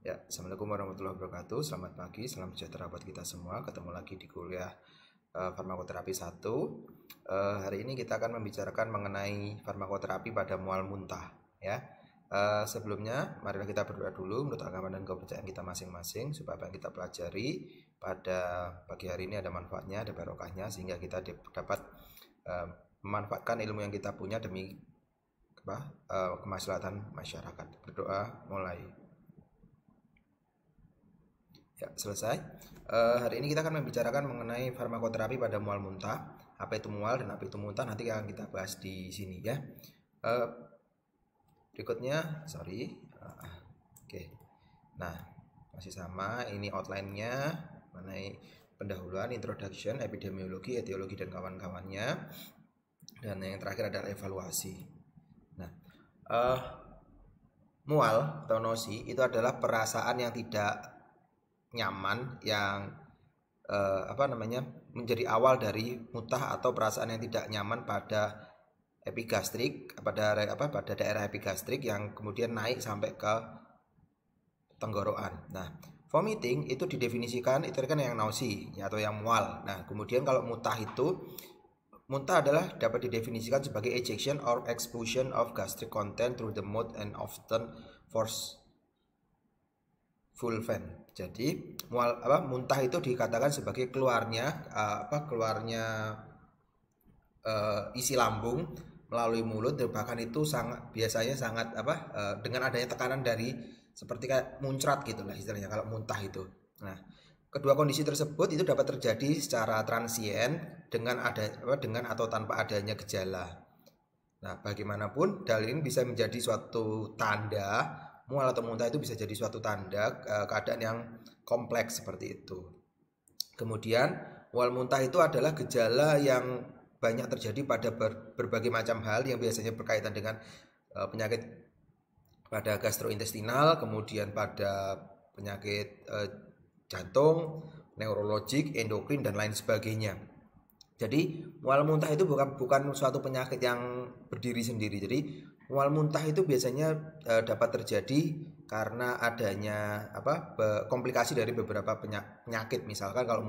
Ya, Assalamualaikum warahmatullahi wabarakatuh. Selamat pagi, salam sejahtera buat kita semua. Ketemu lagi di kuliah farmakoterapi 1. Hari ini kita akan membicarakan mengenai farmakoterapi pada mual muntah. Ya, sebelumnya marilah kita berdoa dulu menurut agama dan kepercayaan kita masing-masing supaya apa yang kita pelajari pada pagi hari ini ada manfaatnya, ada barokahnya, sehingga kita dapat memanfaatkan ilmu yang kita punya demi kemaslahatan masyarakat. Berdoa mulai. Ya, selesai. Hari ini kita akan membicarakan mengenai farmakoterapi pada mual muntah. Apa itu mual dan apa itu muntah nanti akan kita bahas di sini ya. Berikutnya, oke. Nah, masih sama. Ini outline-nya mengenai pendahuluan, introduction, epidemiologi, etiologi dan kawan-kawannya. Dan yang terakhir adalah evaluasi. Nah, mual atau nosi itu adalah perasaan yang tidak nyaman yang menjadi awal dari muntah atau perasaan yang tidak nyaman pada epigastrik, pada daerah epigastrik yang kemudian naik sampai ke tenggorokan. Nah, vomiting itu didefinisikan itu kan yang nausi atau yang mual. Nah, kemudian kalau muntah adalah dapat didefinisikan sebagai ejection or expulsion of gastric content through the mouth and often force full fan. Jadi muntah itu dikatakan sebagai keluarnya isi lambung melalui mulut, dan bahkan itu biasanya sangat dengan adanya tekanan dari seperti kayak muncrat gitulah istilahnya kalau muntah itu. Nah, kedua kondisi tersebut itu dapat terjadi secara transien dengan atau tanpa adanya gejala. Nah, bagaimanapun dalil ini bisa menjadi suatu tanda. Mual atau muntah itu bisa jadi suatu tanda keadaan yang kompleks seperti itu. Kemudian mual muntah itu adalah gejala yang banyak terjadi pada berbagai macam hal yang biasanya berkaitan dengan penyakit pada gastrointestinal, kemudian pada penyakit jantung, neurologik, endokrin dan lain sebagainya. Jadi mual muntah itu bukan suatu penyakit yang berdiri sendiri. Jadi mual muntah itu biasanya dapat terjadi karena adanya komplikasi dari beberapa penyakit. Misalkan kalau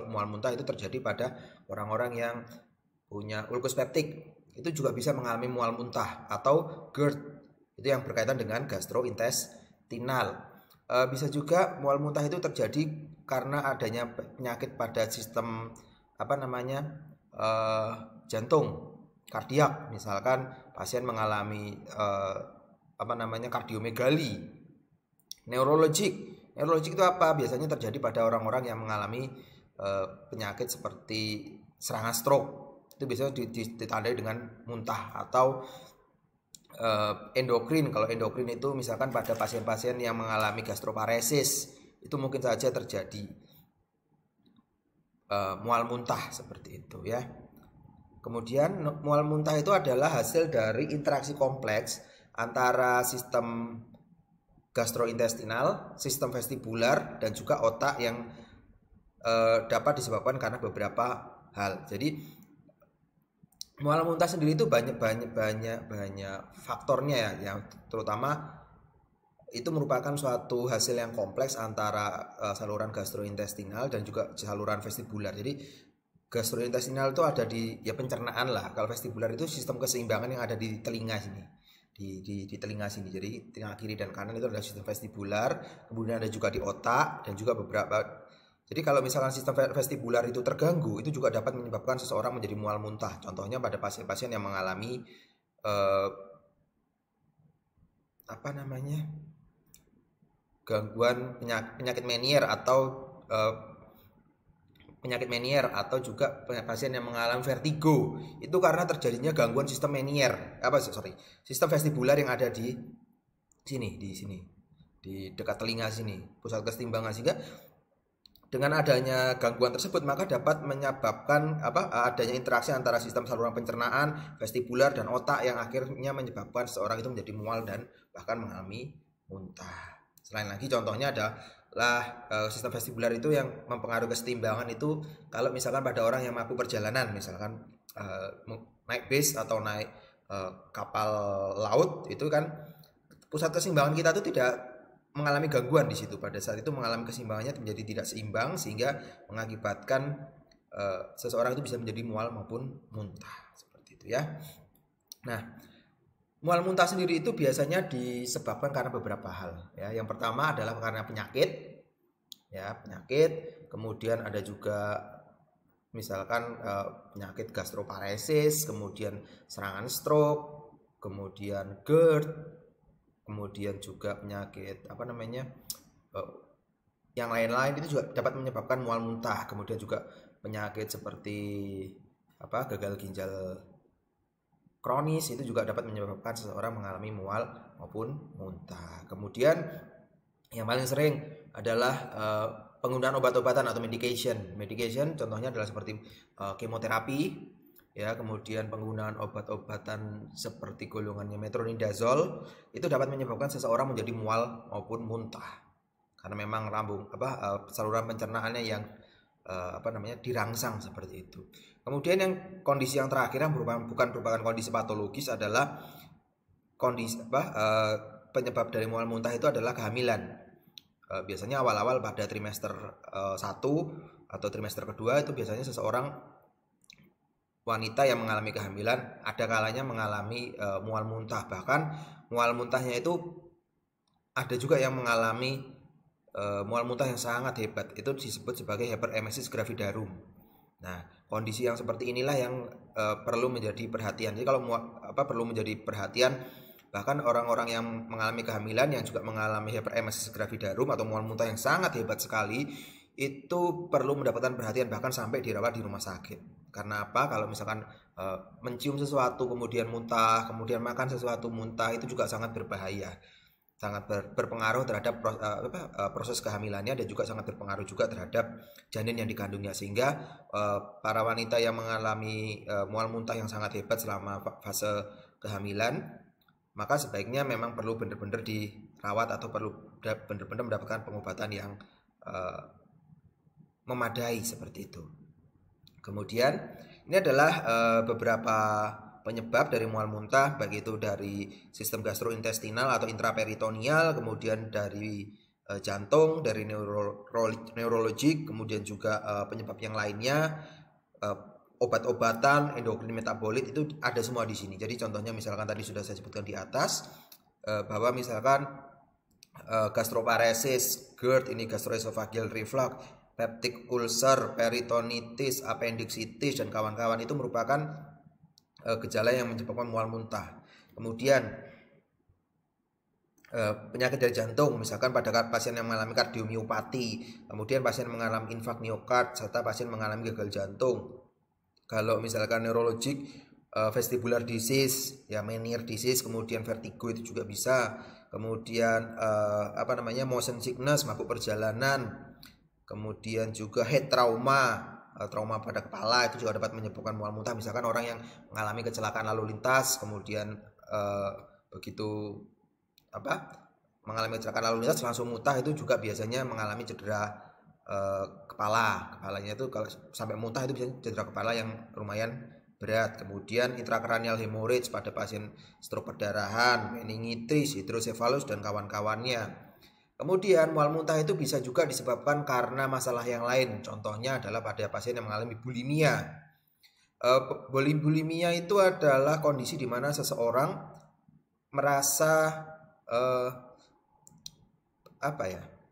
mual muntah itu terjadi pada orang-orang yang punya ulkus peptik, itu juga bisa mengalami mual muntah, atau GERD itu yang berkaitan dengan gastrointestinal. Bisa juga mual muntah itu terjadi karena adanya penyakit pada sistem jantung, kardiak. Misalkan pasien mengalami kardiomegali. Neurologik itu apa? Biasanya terjadi pada orang-orang yang mengalami penyakit seperti serangan stroke. Itu biasanya ditandai dengan muntah. Atau endokrin, kalau endokrin itu misalkan pada pasien-pasien yang mengalami gastroparesis, itu mungkin saja terjadi mual muntah seperti itu ya. Kemudian mual muntah itu adalah hasil dari interaksi kompleks antara sistem gastrointestinal, sistem vestibular, dan juga otak yang dapat disebabkan karena beberapa hal. Jadi mual muntah sendiri itu banyak faktornya ya, yang terutama itu merupakan suatu hasil yang kompleks antara saluran gastrointestinal dan juga saluran vestibular. Jadi gastrointestinal itu ada di pencernaan lah. Kalau vestibular itu sistem keseimbangan yang ada di telinga sini, di telinga sini. Jadi telinga kiri dan kanan itu adalah sistem vestibular. Kemudian ada juga di otak dan juga beberapa. Jadi kalau misalkan sistem vestibular itu terganggu, itu juga dapat menyebabkan seseorang menjadi mual muntah. Contohnya pada pasien-pasien yang mengalami gangguan penyakit Meniere atau juga pasien yang mengalami vertigo. Itu karena terjadinya gangguan sistem sistem vestibular yang ada di sini, di dekat telinga sini, pusat keseimbangan. Sehingga dengan adanya gangguan tersebut maka dapat menyebabkan adanya interaksi antara sistem saluran pencernaan, vestibular dan otak yang akhirnya menyebabkan seseorang itu menjadi mual dan bahkan mengalami muntah. Selain lagi contohnya adalah sistem vestibular itu yang mempengaruhi keseimbangan itu kalau misalkan pada orang yang mampu perjalanan, misalkan naik bis atau naik kapal laut, itu kan pusat keseimbangan kita itu tidak mengalami gangguan di situ. Pada saat itu mengalami keseimbangannya menjadi tidak seimbang sehingga mengakibatkan seseorang itu bisa menjadi mual maupun muntah seperti itu ya. Nah, mual muntah sendiri itu biasanya disebabkan karena beberapa hal ya. Yang pertama adalah karena penyakit ya, penyakit. Kemudian ada juga misalkan penyakit gastroparesis, kemudian serangan stroke, kemudian GERD, kemudian juga penyakit yang lain-lain itu juga dapat menyebabkan mual muntah. Kemudian juga penyakit seperti gagal ginjal kronis itu juga dapat menyebabkan seseorang mengalami mual maupun muntah. Kemudian yang paling sering adalah penggunaan obat-obatan atau medication. Medication contohnya adalah seperti kemoterapi ya, kemudian penggunaan obat-obatan seperti golongannya metronidazole itu dapat menyebabkan seseorang menjadi mual maupun muntah. Karena memang saluran pencernaannya yang dirangsang seperti itu. Kemudian yang kondisi yang terakhir yang bukan merupakan kondisi patologis adalah kondisi penyebab dari mual muntah itu adalah kehamilan. Biasanya awal-awal pada trimester 1 atau trimester kedua itu biasanya seseorang wanita yang mengalami kehamilan ada kalanya mengalami mual muntah. Bahkan mual muntahnya itu ada juga yang mengalami mual muntah yang sangat hebat, itu disebut sebagai hyperemesis gravidarum. Nah, kondisi yang seperti inilah yang perlu menjadi perhatian. Jadi kalau perlu menjadi perhatian, bahkan orang-orang yang mengalami kehamilan yang juga mengalami hyperemesis gravidarum atau mual muntah yang sangat hebat sekali, itu perlu mendapatkan perhatian bahkan sampai dirawat di rumah sakit. Karena apa? Kalau misalkan mencium sesuatu kemudian muntah, kemudian makan sesuatu muntah, itu juga sangat berbahaya. Sangat berpengaruh terhadap proses kehamilannya dan juga sangat berpengaruh juga terhadap janin yang dikandungnya, sehingga para wanita yang mengalami mual muntah yang sangat hebat selama fase kehamilan maka sebaiknya memang perlu benar-benar dirawat atau perlu benar-benar mendapatkan pengobatan yang memadai seperti itu. Kemudian ini adalah beberapa penyebab dari mual muntah, baik itu dari sistem gastrointestinal atau intraperitoneal, kemudian dari jantung, dari neurologik, kemudian juga penyebab yang lainnya, obat-obatan, endokrin metabolit itu ada semua di sini. Jadi contohnya misalkan tadi sudah saya sebutkan di atas bahwa misalkan gastroparesis, GERD ini gastroesophageal reflux, peptic ulcer, peritonitis, appendicitis dan kawan-kawan itu merupakan gejala yang menyebabkan mual muntah. Kemudian penyakit dari jantung, misalkan pada pasien yang mengalami kardiomiopati, kemudian pasien mengalami infak miokard, serta pasien mengalami gagal jantung. Kalau misalkan neurologik, vestibular disease, ya Meniere disease, kemudian vertigo itu juga bisa. Kemudian motion sickness, mabuk perjalanan, kemudian juga head trauma, trauma pada kepala itu juga dapat menyebabkan mual muntah. Misalkan orang yang mengalami kecelakaan lalu lintas, kemudian begitu mengalami kecelakaan lalu lintas langsung muntah, itu juga biasanya mengalami cedera kepalanya itu kalau sampai muntah itu biasanya cedera kepala yang lumayan berat. Kemudian intrakranial hemorrhage pada pasien stroke perdarahan, meningitis, hidrosefalus dan kawan-kawannya. Kemudian mual muntah itu bisa juga disebabkan karena masalah yang lain. Contohnya adalah pada pasien yang mengalami bulimia. Bulimia itu adalah kondisi di mana seseorang merasa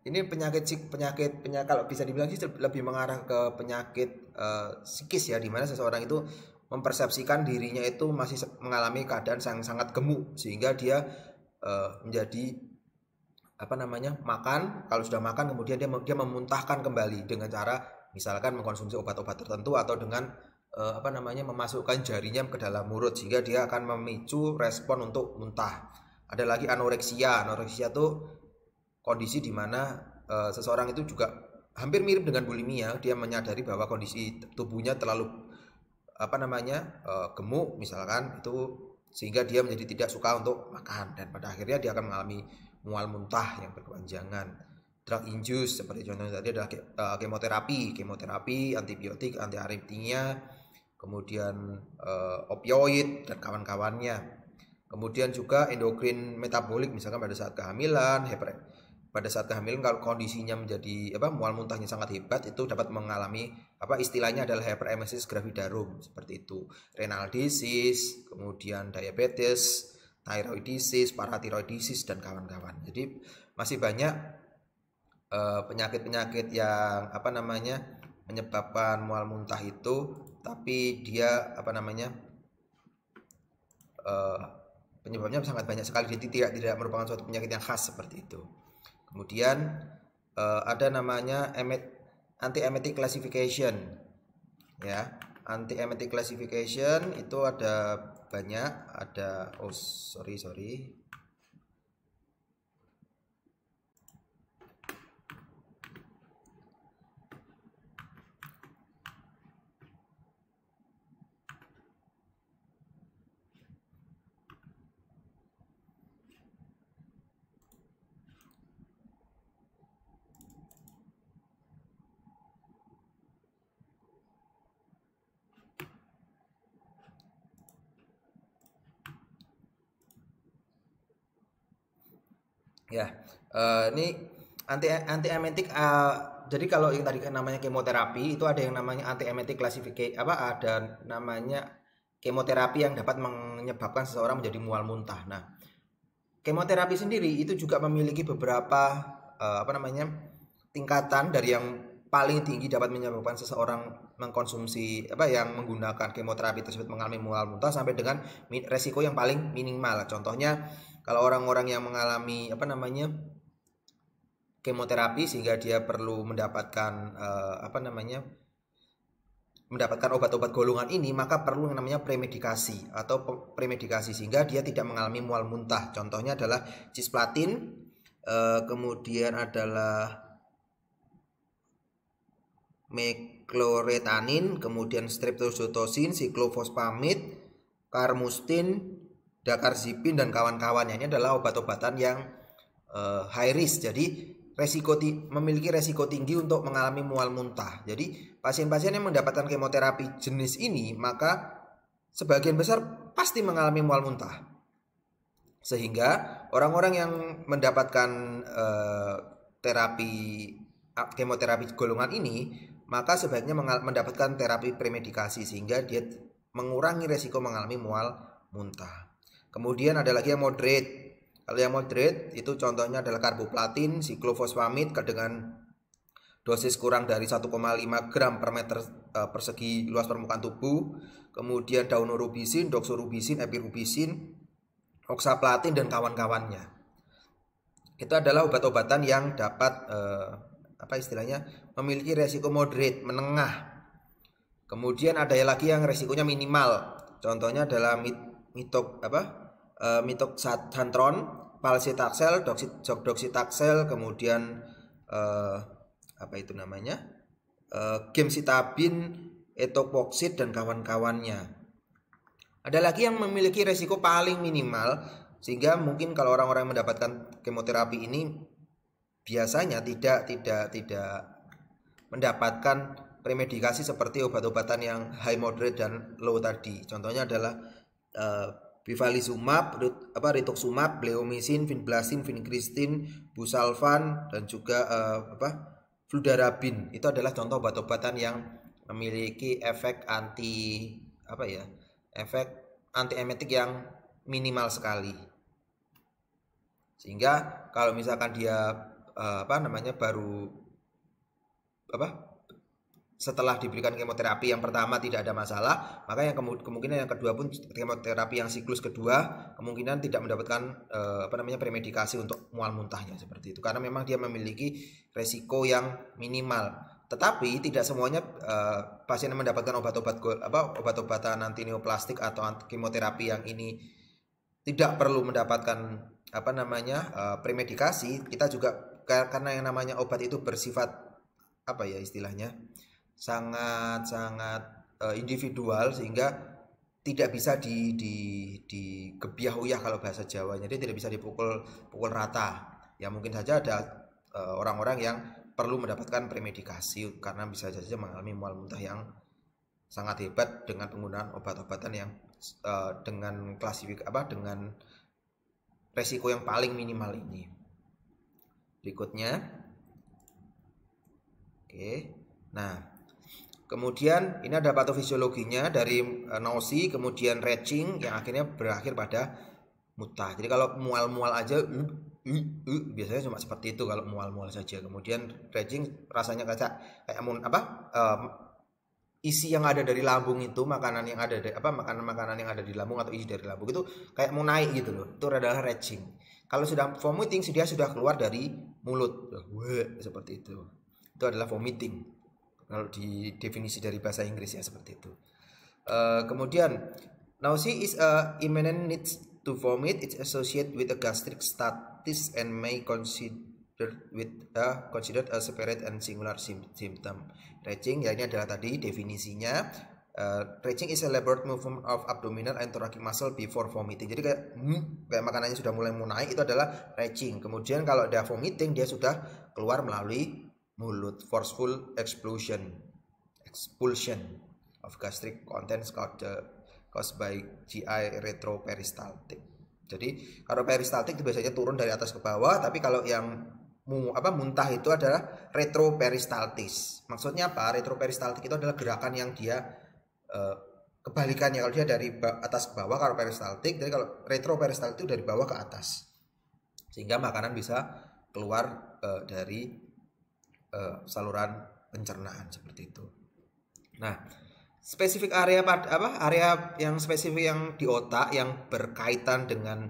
ini penyakit kalau bisa dibilang sih lebih mengarah ke penyakit psikis ya, di mana seseorang itu mempersepsikan dirinya itu masih mengalami keadaan yang sangat gemuk, sehingga dia menjadi makan, kalau sudah makan kemudian dia memuntahkan kembali dengan cara misalkan mengkonsumsi obat-obat tertentu atau dengan memasukkan jarinya ke dalam mulut, sehingga dia akan memicu respon untuk muntah. Ada lagi anoreksia. Anoreksia itu kondisi di mana seseorang itu juga hampir mirip dengan bulimia. Dia menyadari bahwa kondisi tubuhnya terlalu gemuk misalkan itu, sehingga dia menjadi tidak suka untuk makan dan pada akhirnya dia akan mengalami mual muntah yang berkepanjangan. Drug induced seperti contohnya tadi adalah kemoterapi, antibiotik, antiaritmia, kemudian opioid dan kawan-kawannya. Kemudian juga endokrin metabolik misalkan pada saat kehamilan, pada saat kehamilan kalau kondisinya menjadi mual muntahnya sangat hebat, itu dapat mengalami istilahnya adalah hyperemesis gravidarum seperti itu, renal disease, kemudian diabetes, thyroid disease, parathyroiditis dan kawan-kawan. Jadi masih banyak penyakit-penyakit yang menyebabkan mual muntah itu, tapi dia penyebabnya sangat banyak sekali, jadi tidak merupakan suatu penyakit yang khas seperti itu. Kemudian ada namanya anti-emetic classification, ya. Anti-emetic classification itu ada banyak, ada sorry. Ya, ini anti-emetic. Jadi kalau yang tadi namanya kemoterapi, itu ada yang namanya anti-emetic classification, ada namanya kemoterapi yang dapat menyebabkan seseorang menjadi mual muntah. Nah, kemoterapi sendiri itu juga memiliki beberapa tingkatan, dari yang paling tinggi dapat menyebabkan seseorang mengkonsumsi yang menggunakan kemoterapi tersebut mengalami mual muntah, sampai dengan resiko yang paling minimal. Contohnya, kalau orang-orang yang mengalami kemoterapi sehingga dia perlu mendapatkan mendapatkan obat-obat golongan ini, maka perlu yang namanya premedikasi sehingga dia tidak mengalami mual muntah. Contohnya adalah cisplatin, kemudian adalah mecloretanin, kemudian streptozotocin, siklofosfamid, karmustin, dakarzipin dan kawan-kawannya. Ini adalah obat-obatan yang high risk, jadi memiliki resiko tinggi untuk mengalami mual muntah. Jadi pasien-pasien yang mendapatkan kemoterapi jenis ini, maka sebagian besar pasti mengalami mual muntah. Sehingga orang-orang yang mendapatkan kemoterapi golongan ini, maka sebaiknya mendapatkan terapi premedikasi sehingga dia mengurangi resiko mengalami mual muntah. Kemudian ada lagi yang moderate. Kalau yang moderate itu contohnya adalah karboplatin, siklofosfamid dengan dosis kurang dari 1,5 gram per meter persegi luas permukaan tubuh. Kemudian daunorubisin, doxorubisin, epirubisin, oxaplatin dan kawan-kawannya. Itu adalah obat-obatan yang dapat memiliki resiko moderate, menengah. Kemudian ada lagi yang resikonya minimal. Contohnya adalah mitoxantron, palsitaxel, doxitaxel, kemudian gemcitabine, etoposide dan kawan-kawannya. Ada lagi yang memiliki resiko paling minimal, sehingga mungkin kalau orang-orang mendapatkan kemoterapi ini biasanya tidak mendapatkan premedikasi seperti obat-obatan yang high, moderate dan low tadi. Contohnya adalah bevacizumab, rituximab, bleomycin, vinblastine, vincristin, busulfan dan juga fludarabin. Itu adalah contoh obat-obatan yang memiliki efek antiemetik yang minimal sekali. Sehingga kalau misalkan dia setelah diberikan kemoterapi yang pertama tidak ada masalah, maka yang kemungkinan yang kedua pun, kemoterapi yang siklus kedua, kemungkinan tidak mendapatkan premedikasi untuk mual muntahnya seperti itu, karena memang dia memiliki resiko yang minimal. Tetapi tidak semuanya pasien yang mendapatkan obat-obatan anti neoplastik atau kemoterapi yang ini tidak perlu mendapatkan premedikasi. Kita juga, karena yang namanya obat itu bersifat sangat individual, sehingga tidak bisa digebyah-uyah kalau bahasa Jawa. Jadi tidak bisa dipukul rata. Ya mungkin saja ada orang-orang yang perlu mendapatkan premedikasi karena bisa saja mengalami mual muntah yang sangat hebat dengan penggunaan obat-obatan yang dengan resiko yang paling minimal ini. berikutnya. Oke. Nah, kemudian ini ada patofisiologinya dari nausea, kemudian retching yang akhirnya berakhir pada muntah. Jadi kalau mual-mual aja biasanya cuma seperti itu kalau mual-mual saja. Kemudian retching rasanya kayak isi yang ada dari lambung itu, makanan yang ada makanan-makanan yang ada di lambung atau isi dari lambung itu kayak mau naik gitu loh. Itu adalah retching. Kalau sudah vomiting, dia sudah keluar dari mulut. Seperti itu. Itu adalah vomiting. Kalau di definisi dari bahasa Inggris ya seperti itu. Kemudian nausea is a imminent need to vomit. It's associated with a gastric status and may considered a separate and singular symptom. Retching ya ini adalah tadi definisinya. Retching is a elaborate movement of abdominal and thoracic muscle before vomiting. Jadi kayak makanannya sudah mulai mau naik, itu adalah retching. Kemudian kalau ada vomiting, dia sudah keluar melalui mulut. Forceful expulsion of gastric contents caused by GI retroperistaltic. Jadi kalau peristaltik itu biasanya turun dari atas ke bawah, tapi kalau yang muntah itu adalah retroperistaltis. Maksudnya apa? Retroperistaltik itu adalah gerakan yang dia kebalikannya. Kalau dia dari atas ke bawah kalau peristaltik, jadi kalau retroperistaltik itu dari bawah ke atas, sehingga makanan bisa keluar dari saluran pencernaan seperti itu. Nah, spesifik area area yang spesifik yang di otak yang berkaitan dengan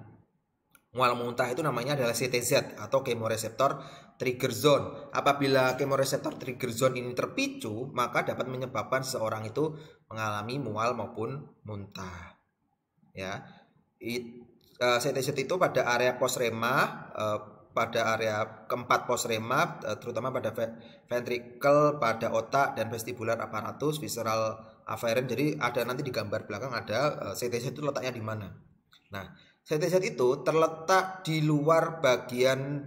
mual muntah itu namanya adalah CTZ atau chemoreceptor trigger zone. Apabila chemoreceptor trigger zone ini terpicu, maka dapat menyebabkan seseorang itu mengalami mual maupun muntah. Ya, CTZ itu pada area postrema, pada area keempat postrema, terutama pada ventricle, pada otak dan vestibular apparatus, visceral afferent. Jadi ada nanti di gambar belakang ada CTZ itu letaknya di mana. Nah, CTZ itu terletak di luar bagian,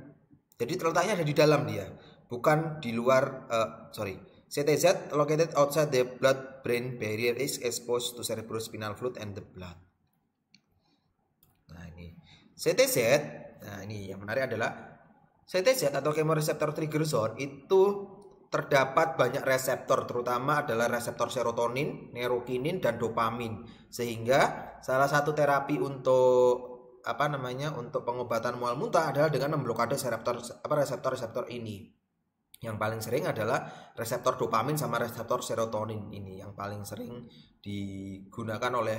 jadi terletaknya ada di dalam dia, bukan di luar. CTZ located outside the blood-brain barrier is exposed to cerebrospinal fluid and the blood. Nah ini CTZ. Nah ini yang menarik adalah CTZ atau chemoreceptor trigger zone itu terdapat banyak reseptor, terutama adalah reseptor serotonin, neurokinin dan dopamin. Sehingga salah satu terapi untuk untuk pengobatan mual muntah adalah dengan memblokade reseptor ini. Yang paling sering adalah reseptor dopamin sama reseptor serotonin. Ini yang paling sering digunakan oleh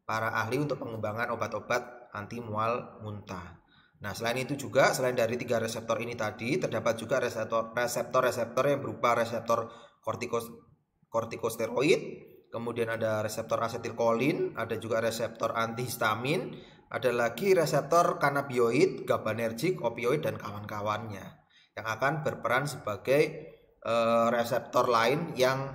para ahli untuk pengembangan obat-obat anti mual muntah. Nah, selain itu juga, selain dari 3 reseptor ini tadi, terdapat juga reseptor-reseptor yang berupa reseptor kortikosteroid, kemudian ada reseptor asetilkolin, ada juga reseptor antihistamin, ada lagi reseptor kanabioid, GABAergic, opioid dan kawan-kawannya yang akan berperan sebagai reseptor lain yang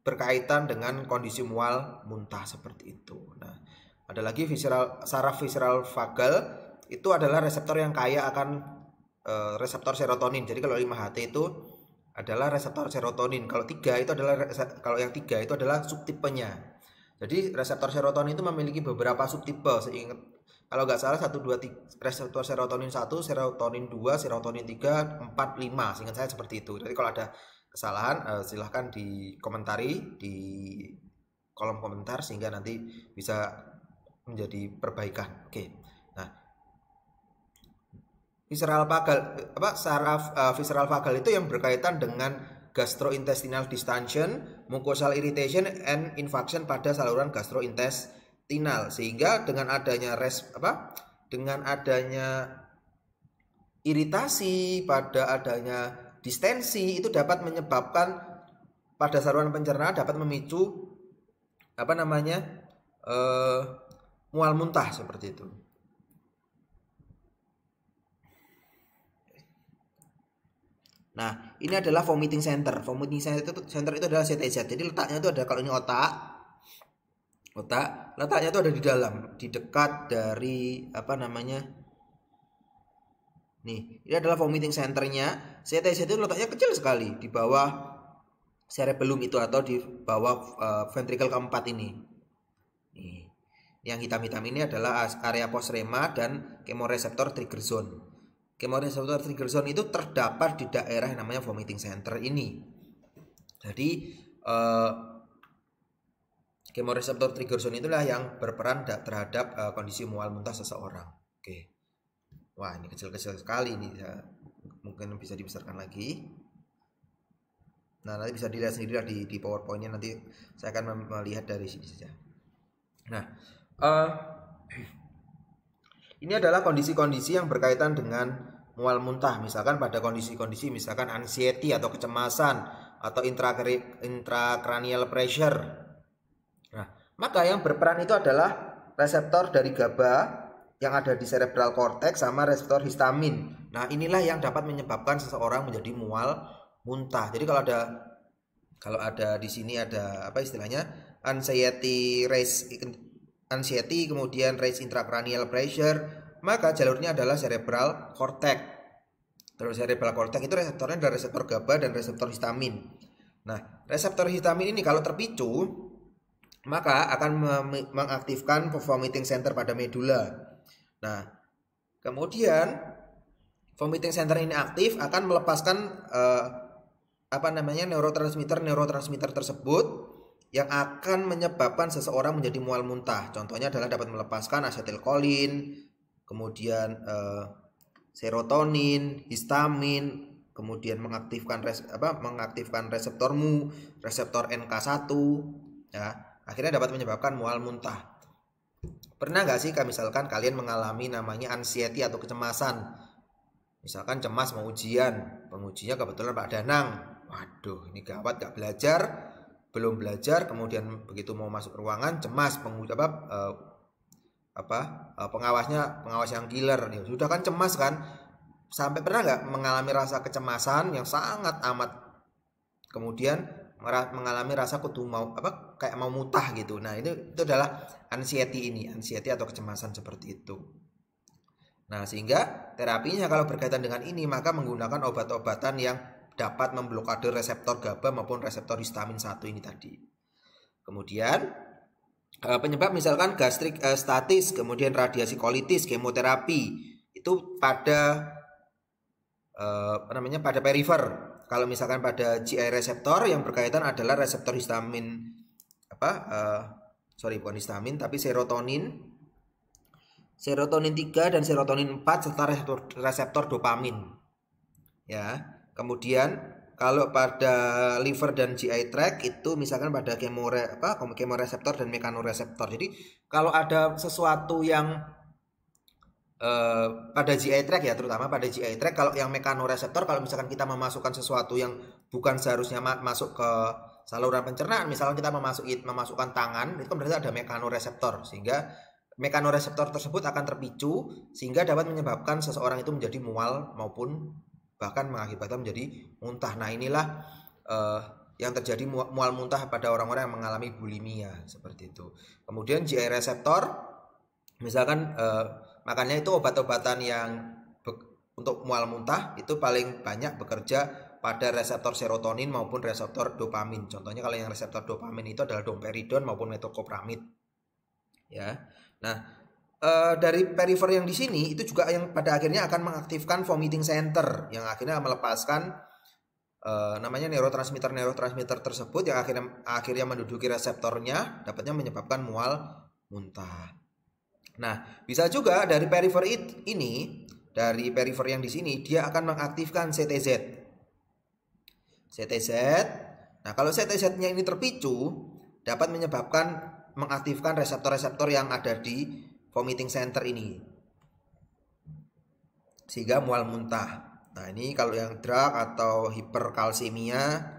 berkaitan dengan kondisi mual muntah seperti itu. Nah, ada lagi saraf visceral vagal, itu adalah reseptor yang kaya akan reseptor serotonin. Jadi kalau 5HT itu adalah reseptor serotonin. Kalau yang 3 itu adalah subtipenya. Jadi reseptor serotonin itu memiliki beberapa subtipe. Kalau nggak salah 1, 2, 3, reseptor serotonin 1, serotonin 2, serotonin 3, 4, 5. Seingat saya seperti itu. Jadi kalau ada kesalahan silahkan dikomentari di kolom komentar sehingga nanti bisa menjadi perbaikan. Oke. Nah, visceral vagal itu yang berkaitan dengan gastrointestinal distension, mucosal irritation and infarction pada saluran gastrointestinal, sehingga dengan adanya iritasi, pada adanya distensi itu dapat menyebabkan pada saluran pencernaan, dapat memicu mual muntah seperti itu. Nah, ini adalah vomiting center. Vomiting center itu adalah CTZ. Jadi letaknya itu ada, kalau ini otak, letaknya itu ada di dalam, di dekat dari Nih, ini adalah vomiting centernya. CTZ itu letaknya kecil sekali di bawah cerebellum itu atau di bawah ventricle keempat ini. Nih, yang hitam-hitam ini adalah area postrema dan chemoreceptor trigger zone. Chemoreceptor trigger zone itu terdapat di daerah yang namanya vomiting center ini. Jadi chemoreceptor trigger zone itulah yang berperan terhadap kondisi mual muntah seseorang. Oke. Wah, ini kecil-kecil sekali ini ya. Mungkin bisa dibesarkan lagi. Nah, nanti bisa dilihat sendiri di PowerPoint-nya, nanti saya akan melihat dari sini saja. Nah, ini adalah kondisi-kondisi yang berkaitan dengan mual muntah. Misalkan pada kondisi-kondisi misalkan anxiety atau kecemasan atau intracranial pressure. Nah, maka yang berperan itu adalah reseptor dari GABA yang ada di cerebral cortex sama reseptor histamin. Nah, inilah yang dapat menyebabkan seseorang menjadi mual muntah. Jadi kalau ada di sini ada apa istilahnya anxiety kemudian raise intracranial pressure, maka jalurnya adalah cerebral cortex. Terus cerebral cortex itu reseptornya adalah reseptor GABA dan reseptor histamin. Nah, reseptor histamin ini kalau terpicu maka akan mengaktifkan vomiting center pada medula. Nah, kemudian vomiting center ini aktif akan melepaskan neurotransmitter tersebut yang akan menyebabkan seseorang menjadi mual muntah. Contohnya adalah dapat melepaskan asetilkolin, kemudian serotonin, histamin, kemudian mengaktifkan reseptor NK1, ya, akhirnya dapat menyebabkan mual muntah. Pernah nggak sih misalkan kalian mengalami namanya anxiety atau kecemasan? Misalkan cemas mau ujian, pengujinya kebetulan Pak Danang. Waduh, ini gawat, gak belajar, belum belajar, kemudian begitu mau masuk ruangan cemas, pengawas yang killer, ya sudah kan cemas kan. Sampai pernah nggak mengalami rasa kecemasan yang sangat amat, kemudian mengalami rasa kayak mau mutah gitu. Nah, itu adalah anxiety atau kecemasan seperti itu. Nah, sehingga terapinya kalau berkaitan dengan ini maka menggunakan obat-obatan yang dapat memblokade reseptor GABA maupun reseptor histamin 1 ini tadi. Kemudian penyebab misalkan gastrik statis, kemudian radiasi kolitis, kemoterapi itu pada pada perifer. Kalau misalkan pada GI reseptor yang berkaitan adalah reseptor histamin bukan histamin tapi serotonin 3 dan serotonin 4 serta reseptor dopamin. Ya. Kemudian kalau pada liver dan GI tract itu misalkan pada chemoreseptor dan mekanoreseptor. Jadi kalau ada sesuatu yang pada GI tract ya, terutama pada GI tract, kalau yang mekanoreseptor, kalau misalkan kita memasukkan sesuatu yang bukan seharusnya masuk ke saluran pencernaan, misalkan kita memasukkan tangan, itu kan berarti ada mekanoreseptor, sehingga mekanoreseptor tersebut akan terpicu sehingga dapat menyebabkan seseorang itu menjadi mual maupun bahkan mengakibatkan menjadi muntah. Nah, inilah yang terjadi mual muntah pada orang-orang yang mengalami bulimia seperti itu. Kemudian GI reseptor, misalkan makanya itu obat-obatan yang untuk mual muntah itu paling banyak bekerja pada reseptor serotonin maupun reseptor dopamin. Contohnya kalau yang reseptor dopamin itu adalah domperidon maupun metoclopramid. Ya. Nah, dari perifer yang di sini itu juga yang pada akhirnya akan mengaktifkan vomiting center yang akhirnya melepaskan namanya neurotransmitter tersebut yang akhirnya menduduki reseptornya, dapatnya menyebabkan mual muntah. Nah, bisa juga dari perifer ini, dari perifer yang di sini dia akan mengaktifkan CTZ. Nah, kalau CTZ-nya ini terpicu dapat menyebabkan mengaktifkan reseptor-reseptor yang ada di vomiting center ini sehingga mual muntah. Nah, ini kalau yang drug atau hiperkalsemia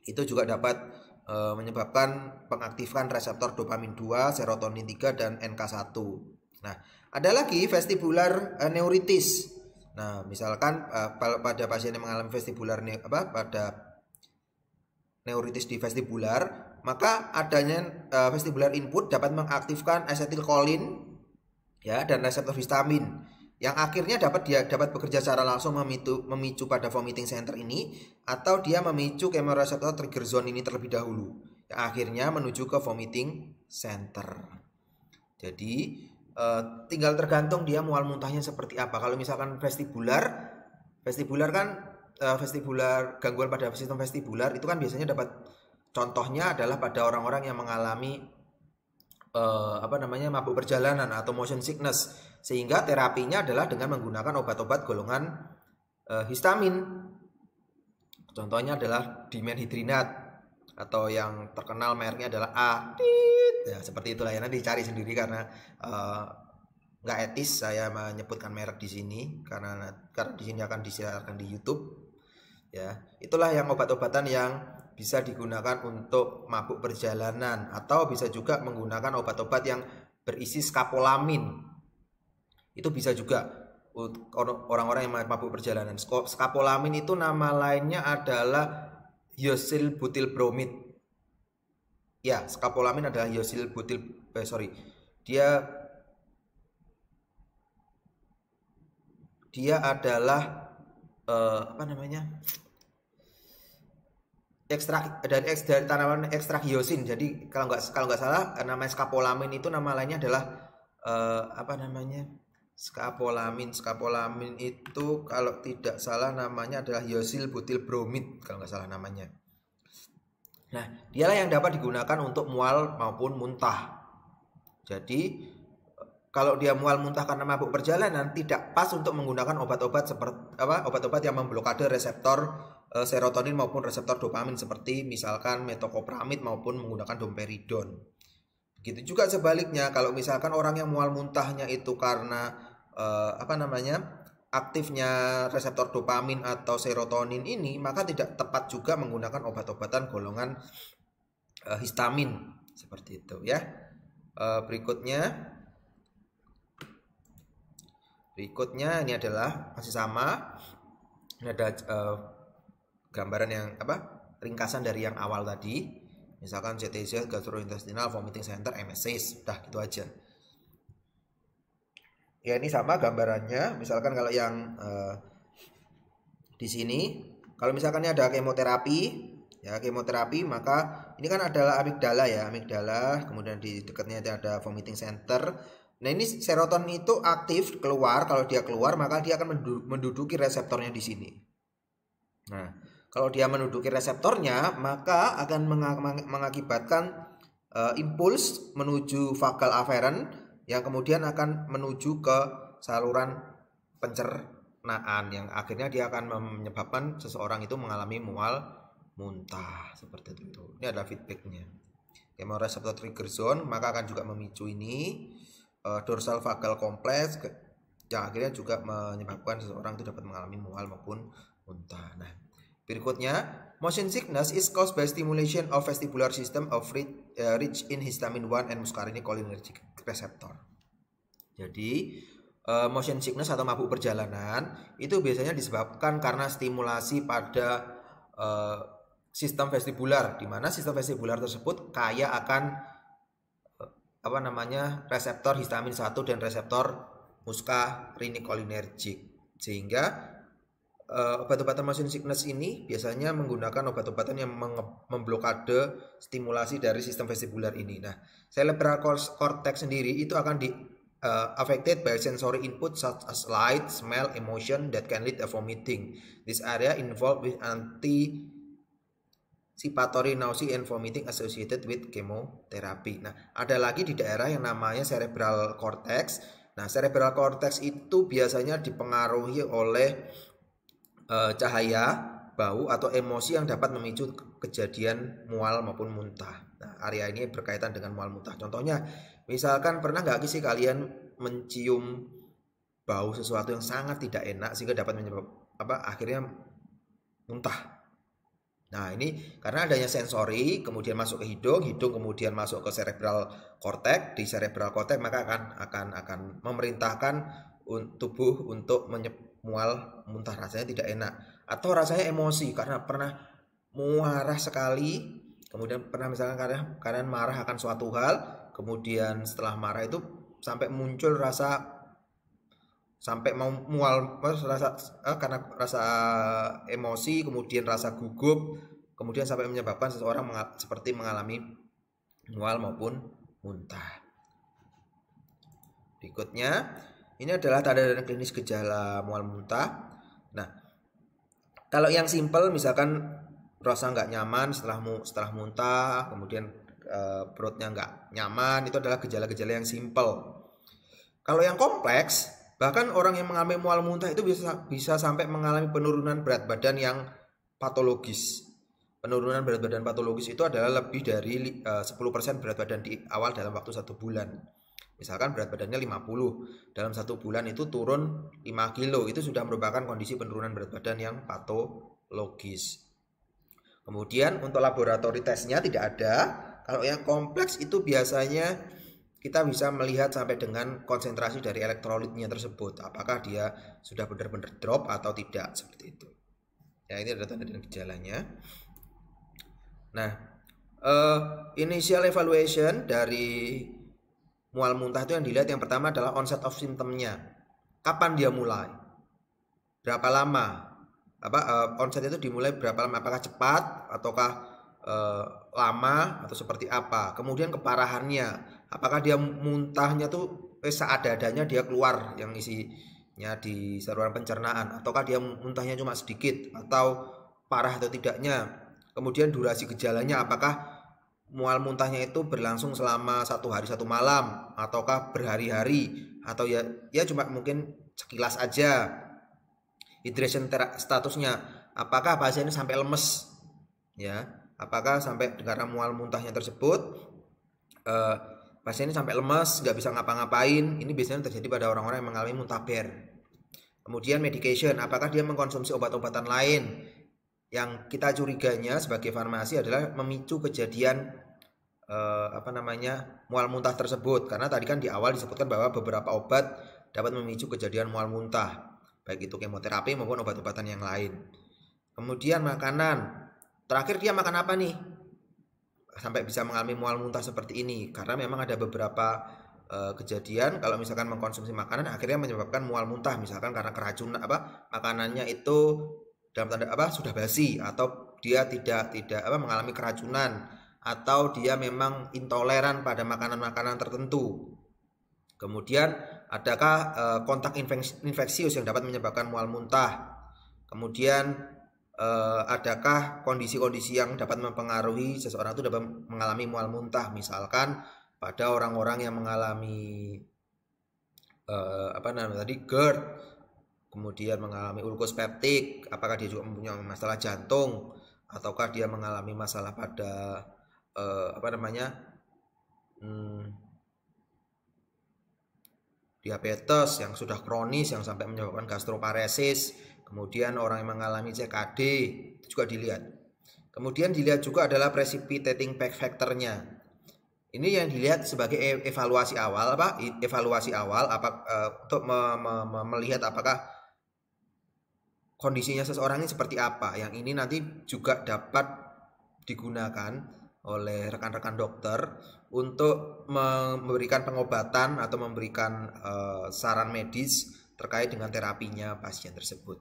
itu juga dapat menyebabkan pengaktifan reseptor dopamin 2, serotonin 3 dan NK1. Nah, ada lagi vestibular neuritis. Nah, misalkan pada pasien yang mengalami vestibular pada neuritis di vestibular, maka adanya vestibular input dapat mengaktifkan asetilkolin ya dan reseptor histamin yang akhirnya dapat bekerja secara langsung memicu pada vomiting center ini, atau dia memicu chemoreceptor trigger zone ini terlebih dahulu yang akhirnya menuju ke vomiting center. Jadi tinggal tergantung dia mual muntahnya seperti apa. Kalau misalkan vestibular kan vestibular, gangguan pada sistem vestibular itu kan biasanya dapat, contohnya adalah pada orang-orang yang mengalami mabuk perjalanan atau motion sickness, sehingga terapinya adalah dengan menggunakan obat-obat golongan histamin. Contohnya adalah dimenhidrinat atau yang terkenal mereknya adalah ya seperti itulah ya, nanti cari sendiri karena nggak etis saya menyebutkan merek di sini karena di sini akan disiarkan di YouTube ya. Itulah yang obat-obatan yang bisa digunakan untuk mabuk perjalanan, atau bisa juga menggunakan obat-obat yang berisi skapolamin. Itu bisa juga orang-orang yang mabuk perjalanan. Skapolamin itu nama lainnya adalah yosilbutilbromid. Ya, skapolamin adalah dia adalah ekstrak dari tanaman ekstrak hyosin. Jadi kalau nggak salah namanya skapolamin itu nama lainnya adalah skapolamin itu kalau tidak salah namanya adalah yosilbutilbromid kalau nggak salah namanya. Nah, dialah yang dapat digunakan untuk mual maupun muntah. Jadi kalau dia mual muntah karena mabuk perjalanan, tidak pas untuk menggunakan obat-obat seperti obat-obat yang memblokade reseptor serotonin maupun reseptor dopamin, seperti misalkan metoclopramid maupun menggunakan domperidon. Begitu juga sebaliknya, kalau misalkan orang yang mual muntahnya itu karena aktifnya reseptor dopamin atau serotonin ini, maka tidak tepat juga menggunakan obat-obatan golongan histamin seperti itu ya. Berikutnya ini adalah masih sama. Ini ada gambaran yang ringkasan dari yang awal tadi. Misalkan CTC, gastrointestinal vomiting center, MSC, udah gitu aja. Ya, ini sama gambarannya. Misalkan kalau yang di sini, kalau misalkan ini ada kemoterapi, maka ini kan adalah amigdala, kemudian di dekatnya ada vomiting center. Nah, ini serotonin itu aktif keluar. Kalau dia keluar, maka dia akan menduduki reseptornya di sini. Nah, kalau dia menduduki reseptornya, maka akan mengakibatkan impuls menuju vagal afferent, yang kemudian akan menuju ke saluran pencernaan, yang akhirnya dia akan menyebabkan seseorang itu mengalami mual muntah seperti itu. Ini adalah feedbacknya. Chemoreceptor trigger zone maka akan juga memicu ini dorsal vagal complex, yang akhirnya juga menyebabkan seseorang itu dapat mengalami mual maupun muntah. Nah, berikutnya, motion sickness is caused by stimulation of vestibular system of rich in histamine 1 and muscarinic cholinergic receptor. Jadi motion sickness atau mabuk perjalanan itu biasanya disebabkan karena stimulasi pada sistem vestibular, di mana sistem vestibular tersebut kaya akan reseptor histamin 1 dan reseptor muscarinic cholinergic, sehingga obat-obatan motion sickness ini biasanya menggunakan obat-obatan yang memblokade stimulasi dari sistem vestibular ini. Nah, cerebral cortex sendiri itu akan affected by sensory input such as light, smell, emotion that can lead to vomiting. This area involved with anticipatory nausea and vomiting associated with chemotherapy. Nah, ada lagi di daerah yang namanya cerebral cortex. Nah, cerebral cortex itu biasanya dipengaruhi oleh cahaya, bau, atau emosi yang dapat memicu kejadian mual maupun muntah. Nah, area ini berkaitan dengan mual muntah. Contohnya, misalkan pernah nggak sih kalian mencium bau sesuatu yang sangat tidak enak sehingga dapat menyebabkan akhirnya muntah. Nah, ini karena adanya sensori, kemudian masuk ke hidung kemudian masuk ke cerebral cortex. Di cerebral cortex maka akan memerintahkan tubuh untuk mual muntah, rasanya tidak enak, atau rasanya emosi karena pernah marah sekali, kemudian pernah misalkan kalian marah akan suatu hal, kemudian setelah marah itu sampai muncul rasa, sampai mau mual karena rasa emosi, kemudian rasa gugup, kemudian sampai menyebabkan seseorang seperti mengalami mual maupun muntah. Berikutnya, ini adalah tanda-tanda klinis gejala mual muntah. Nah, kalau yang simple misalkan rasa nggak nyaman setelah muntah, kemudian perutnya nggak nyaman, itu adalah gejala-gejala yang simple. Kalau yang kompleks, bahkan orang yang mengalami mual muntah itu bisa sampai mengalami penurunan berat badan yang patologis. Penurunan berat badan patologis itu adalah lebih dari 10% berat badan di awal dalam waktu 1 bulan. Misalkan berat badannya 50, dalam 1 bulan itu turun 5 kilo, itu sudah merupakan kondisi penurunan berat badan yang patologis. Kemudian untuk laboratori tesnya tidak ada. Kalau yang kompleks itu biasanya kita bisa melihat sampai dengan konsentrasi dari elektrolitnya tersebut, apakah dia sudah benar-benar drop atau tidak, seperti itu. Ya, ini adalah tanda dan gejalanya. Nah, initial evaluation dari mual muntah itu yang dilihat yang pertama adalah onset of symptomnya. Kapan dia mulai? Berapa lama? Onset itu dimulai berapa lama? Apakah cepat ataukah lama atau seperti apa? Kemudian keparahannya, apakah dia muntahnya tuh seadanya dia keluar yang isinya di saluran pencernaan, ataukah dia muntahnya cuma sedikit atau parah atau tidaknya? Kemudian durasi gejalanya, apakah mual muntahnya itu berlangsung selama 1 hari 1 malam ataukah berhari-hari, atau ya cuma mungkin sekilas aja. Hydration statusnya, apakah pasien ini sampai lemes, ya, apakah sampai karena mual muntahnya tersebut pasien ini sampai lemes, nggak bisa ngapa-ngapain. Ini biasanya terjadi pada orang-orang yang mengalami muntaber. Kemudian medication, apakah dia mengkonsumsi obat-obatan lain yang kita curiganya sebagai farmasi adalah memicu kejadian mual muntah tersebut. Karena tadi kan di awal disebutkan bahwa beberapa obat dapat memicu kejadian mual muntah, baik itu kemoterapi maupun obat-obatan yang lain. Kemudian makanan, terakhir dia makan apa nih sampai bisa mengalami mual muntah seperti ini? Karena memang ada beberapa kejadian kalau misalkan mengkonsumsi makanan akhirnya menyebabkan mual muntah, misalkan karena keracunan makanannya itu dalam tanda sudah basi, atau dia tidak mengalami keracunan, atau dia memang intoleran pada makanan-makanan tertentu. Kemudian adakah kontak infeksius yang dapat menyebabkan mual muntah? Kemudian adakah kondisi-kondisi yang dapat mempengaruhi seseorang itu dapat mengalami mual muntah? Misalkan pada orang-orang yang mengalami GERD, kemudian mengalami ulkus peptik, apakah dia juga mempunyai masalah jantung, ataukah dia mengalami masalah pada diabetes yang sudah kronis yang sampai menyebabkan gastroparesis. Kemudian orang yang mengalami CKD itu juga dilihat. Kemudian dilihat juga adalah precipitating factor-nya. Ini yang dilihat sebagai evaluasi awal untuk melihat apakah kondisinya seseorang ini seperti apa. Yang ini nanti juga dapat digunakan oleh rekan-rekan dokter untuk memberikan pengobatan atau memberikan saran medis terkait dengan terapinya pasien tersebut.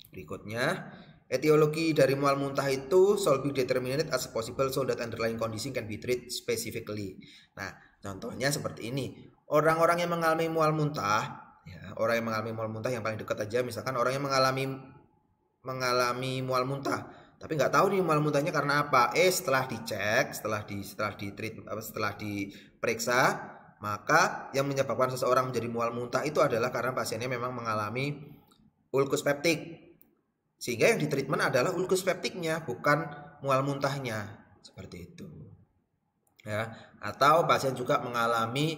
Berikutnya, etiologi dari mual muntah itu shall be determined as possible so that underlying condition can be treated specifically. Nah, contohnya seperti ini. Orang-orang yang mengalami mual muntah, ya, orang yang mengalami mual muntah yang paling dekat aja, misalkan orang yang mengalami mual muntah, tapi nggak tahu nih mual muntahnya karena apa. Setelah dicek, setelah diperiksa, maka yang menyebabkan seseorang menjadi mual muntah itu adalah karena pasiennya memang mengalami ulkus peptik. Sehingga yang ditreatment adalah ulkus peptiknya, bukan mual muntahnya, seperti itu. Ya, atau pasien juga mengalami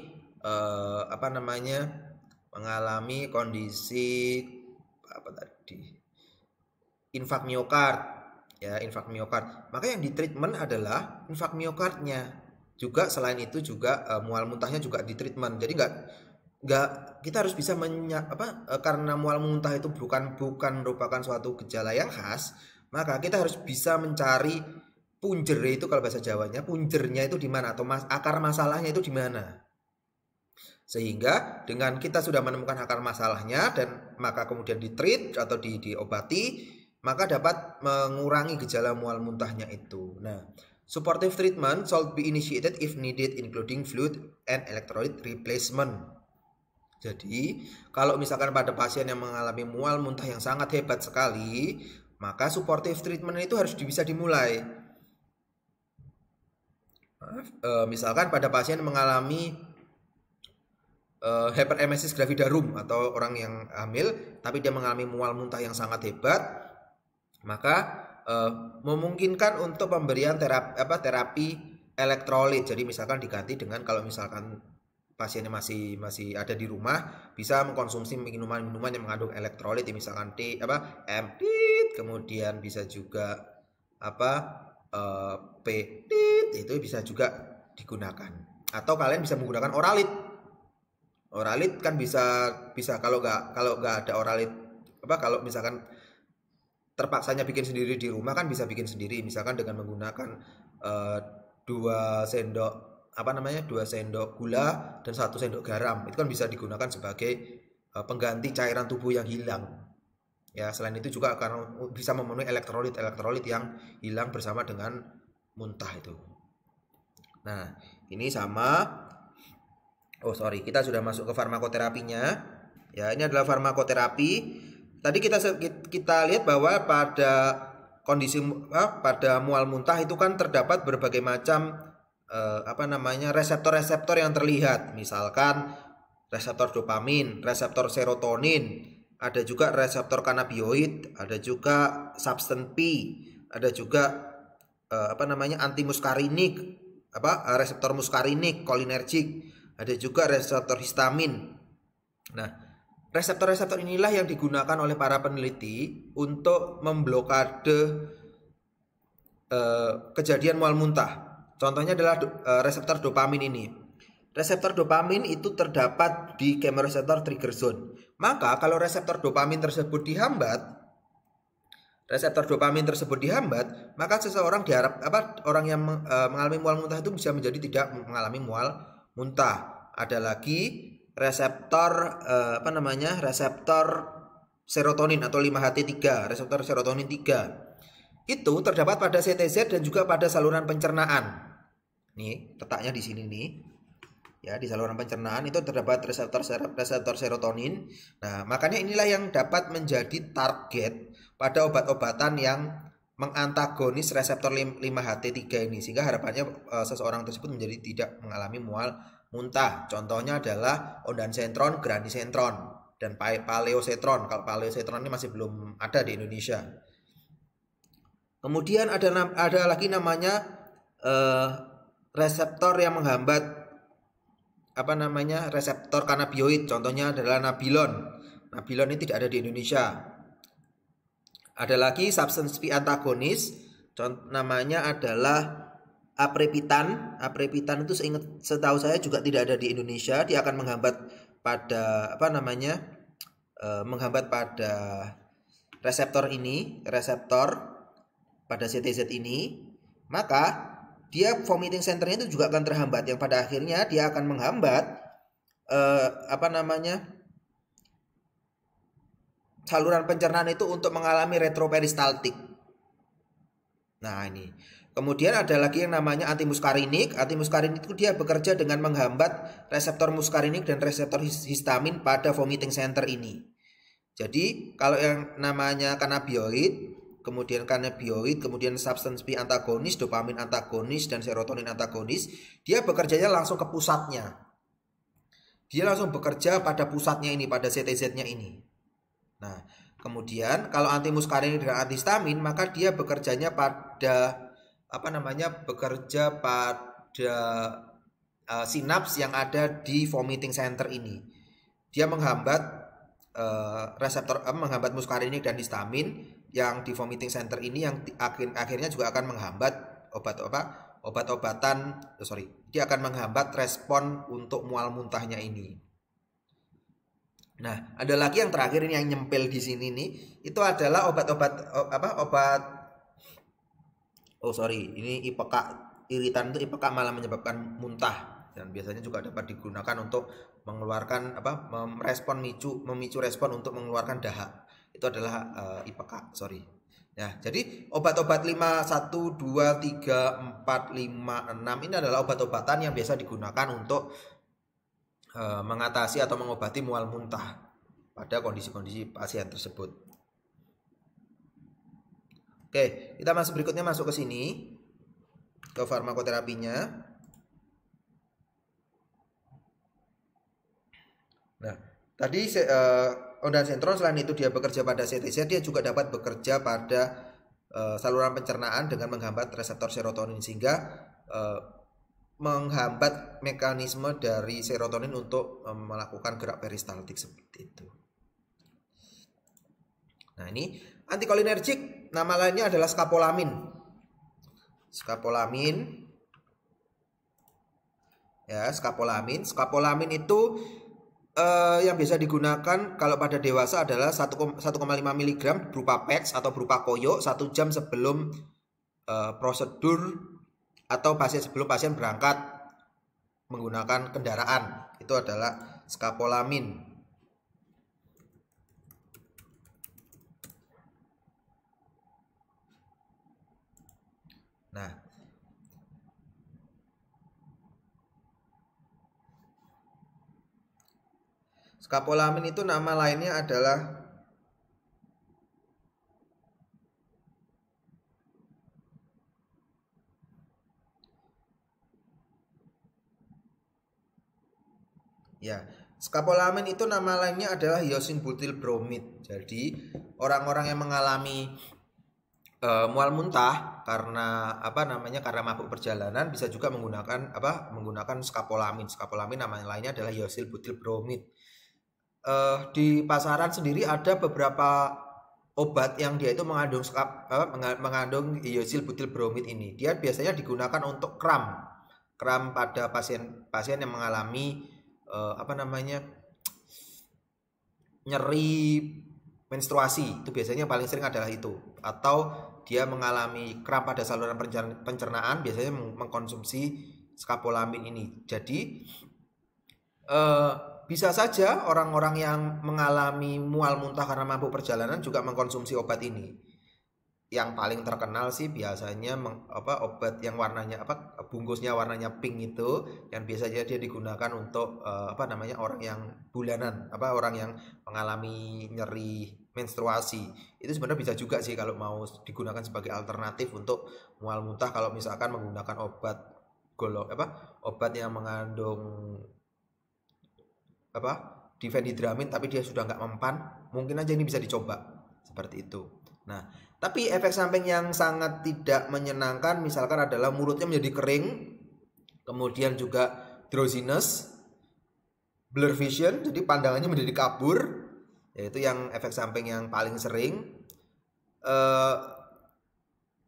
mengalami kondisi infak miokard, ya, infak miokard. Maka yang ditreatment adalah infak miokardnya. Juga selain itu juga mual muntahnya juga ditreatment. Jadi nggak kita harus bisa karena mual muntah itu bukan merupakan suatu gejala yang khas, maka kita harus bisa mencari punjer, itu kalau bahasa Jawanya punjernya itu di mana, atau akar masalahnya itu di mana. Sehingga dengan kita sudah menemukan akar masalahnya dan maka kemudian ditreat atau diobati, maka dapat mengurangi gejala mual muntahnya itu. Nah, supportive treatment should be initiated if needed, including fluid and electrolyte replacement. Jadi, kalau misalkan pada pasien yang mengalami mual muntah yang sangat hebat sekali, maka supportive treatment itu harus bisa dimulai. Misalkan pada pasien yang mengalami hyperemesis gravidarum atau orang yang hamil, tapi dia mengalami mual muntah yang sangat hebat, maka memungkinkan untuk pemberian terapi elektrolit. Jadi misalkan diganti dengan, kalau misalkan pasiennya masih ada di rumah, bisa mengkonsumsi minuman-minuman yang mengandung elektrolit, misalkan kemudian bisa juga itu bisa juga digunakan. Atau kalian bisa menggunakan oralit. Oralit kan bisa kalau nggak ada oralit, kalau misalkan terpaksanya bikin sendiri di rumah kan bisa bikin sendiri, misalkan dengan menggunakan 2 sendok 2 sendok gula dan 1 sendok garam. Itu kan bisa digunakan sebagai pengganti cairan tubuh yang hilang. Ya, selain itu juga karena bisa memenuhi elektrolit yang hilang bersama dengan muntah itu. Nah, ini kita sudah masuk ke farmakoterapinya. Ya, ini adalah farmakoterapi. Tadi kita lihat bahwa pada kondisi pada mual muntah itu kan terdapat berbagai macam reseptor-reseptor yang terlihat. Misalkan reseptor dopamin, reseptor serotonin, ada juga reseptor kanabioid, ada juga substance P, ada juga antimuskarinik, reseptor muskarinik, kolinergik, ada juga reseptor histamin. Nah, reseptor-reseptor inilah yang digunakan oleh para peneliti untuk memblokade kejadian mual muntah. Contohnya adalah reseptor dopamin ini. Reseptor dopamin itu terdapat di kemoreseptor trigger zone. Maka kalau reseptor dopamin tersebut dihambat, maka seseorang orang yang mengalami mual muntah itu bisa menjadi tidak mengalami mual muntah. Ada lagi reseptor reseptor serotonin atau 5-HT3, reseptor serotonin 3. Itu terdapat pada CTZ dan juga pada saluran pencernaan. Nih, letaknya di sini nih. Ya, di saluran pencernaan itu terdapat reseptor serotonin. Nah, makanya inilah yang dapat menjadi target pada obat-obatan yang mengantagonis reseptor 5-HT3 ini, sehingga harapannya seseorang tersebut menjadi tidak mengalami mual muntah. Contohnya adalah ondansetron, granisetron, dan paleosetron. Kalau paleosetron ini masih belum ada di Indonesia. Kemudian ada lagi namanya reseptor yang menghambat reseptor kanabioid. Contohnya adalah nabilon. Nabilon ini tidak ada di Indonesia. Ada lagi substance P antagonis, namanya adalah aprepitan. Aprepitan itu setahu saya juga tidak ada di Indonesia. Dia akan menghambat pada reseptor pada CTZ ini. Maka dia vomiting centernya itu juga akan terhambat, yang pada akhirnya dia akan menghambat saluran pencernaan itu untuk mengalami retroperistaltik. Nah, ini. Kemudian ada lagi yang namanya antimuskarinik. Antimuskarinik itu dia bekerja dengan menghambat reseptor muskarinik dan reseptor histamin pada vomiting center ini. Jadi, kalau yang namanya kanabioid, kemudian substance P antagonis, dopamin antagonis, dan serotonin antagonis, dia bekerjanya langsung ke pusatnya. Dia langsung bekerja pada pusatnya ini, pada CTZ-nya ini. Nah, kemudian kalau antimuskarinik dan antihistamin, maka dia bekerjanya pada sinaps yang ada di vomiting center ini. Dia menghambat menghambat muskarinik dan histamin yang di vomiting center ini, yang akhirnya juga akan menghambat dia akan menghambat respon untuk mual muntahnya ini. Nah, ada lagi yang terakhir ini yang nyempil di sini nih, itu adalah ini IPK iritan itu IPK malah menyebabkan muntah, dan biasanya juga dapat digunakan untuk mengeluarkan memicu respon untuk mengeluarkan dahak. Itu adalah IPK. Ya, jadi obat-obat 5, 1, 2, 3, 4, 5, 6 ini adalah obat-obatan yang biasa digunakan untuk mengatasi atau mengobati mual muntah pada kondisi-kondisi pasien tersebut. Oke, kita masuk berikutnya, masuk ke sini ke farmakoterapinya. Nah, tadi ondansetron selain itu dia bekerja pada CTC, dia juga dapat bekerja pada saluran pencernaan dengan menghambat reseptor serotonin, sehingga menghambat mekanisme dari serotonin untuk melakukan gerak peristaltik seperti itu. Nah, ini antikolinergik, nama lainnya adalah skapolamin. Skapolamin. Ya, skapolamin. Skapolamin itu yang biasa digunakan kalau pada dewasa adalah 1,5 mg berupa PEX atau berupa koyo 1 jam sebelum prosedur atau sebelum pasien berangkat menggunakan kendaraan. Itu adalah skapolamin. Nah, skapolamin itu nama lainnya adalah skapolamin itu nama lainnya adalah hyosin butyl bromid. Jadi orang-orang yang mengalami mual muntah karena karena mabuk perjalanan bisa juga menggunakan skapolamin. Skapolamin nama lainnya adalah hyosin butyl bromid. Di pasaran sendiri ada beberapa obat yang dia itu mengandung hyosin butyl bromid ini. Dia biasanya digunakan untuk kram pada pasien yang mengalami nyeri menstruasi. Itu biasanya paling sering adalah itu, atau dia mengalami kram pada saluran pencernaan, biasanya mengkonsumsi skapolamin ini. Jadi bisa saja orang-orang yang mengalami mual muntah karena mabuk perjalanan juga mengkonsumsi obat ini. Yang paling terkenal sih biasanya obat yang warnanya bungkusnya warnanya pink itu, yang biasanya dia digunakan untuk orang yang bulanan, orang yang mengalami nyeri menstruasi. Itu sebenarnya bisa juga sih kalau mau digunakan sebagai alternatif untuk mual muntah, kalau misalkan menggunakan obat yang mengandung difenhidramin tapi dia sudah nggak mempan, mungkin aja ini bisa dicoba seperti itu. Nah, tapi efek samping yang sangat tidak menyenangkan misalkan adalah mulutnya menjadi kering, kemudian juga drowsiness, blur vision, jadi pandangannya menjadi kabur, yaitu yang efek samping yang paling sering.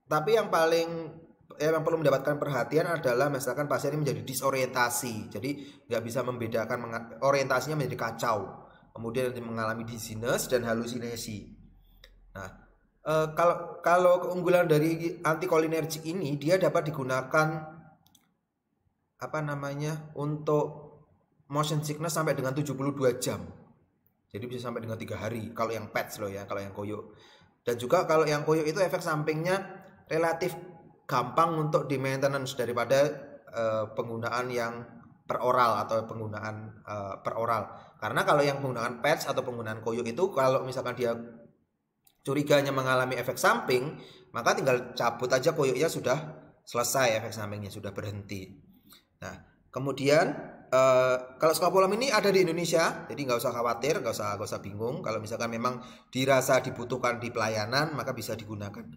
Tapi yang perlu mendapatkan perhatian adalah misalkan pasien ini menjadi disorientasi, jadi nggak bisa membedakan, orientasinya menjadi kacau, kemudian mengalami dizziness dan halusinasi. Nah, kalau keunggulan dari antikolinergik ini, dia dapat digunakan untuk motion sickness sampai dengan 72 jam. Jadi bisa sampai dengan 3 hari kalau yang PETS loh ya, kalau yang koyo. Dan juga kalau yang koyo itu efek sampingnya relatif gampang untuk di maintenance daripada penggunaan yang peroral atau penggunaan peroral. Karena kalau yang penggunaan PETS atau penggunaan koyo itu, kalau misalkan dia curiganya mengalami efek samping, maka tinggal cabut aja koyoknya, sudah selesai, efek sampingnya sudah berhenti. Nah, kemudian kalau skapolamin ini ada di Indonesia, jadi nggak usah khawatir, nggak usah bingung. Kalau misalkan memang dirasa dibutuhkan di pelayanan, maka bisa digunakan.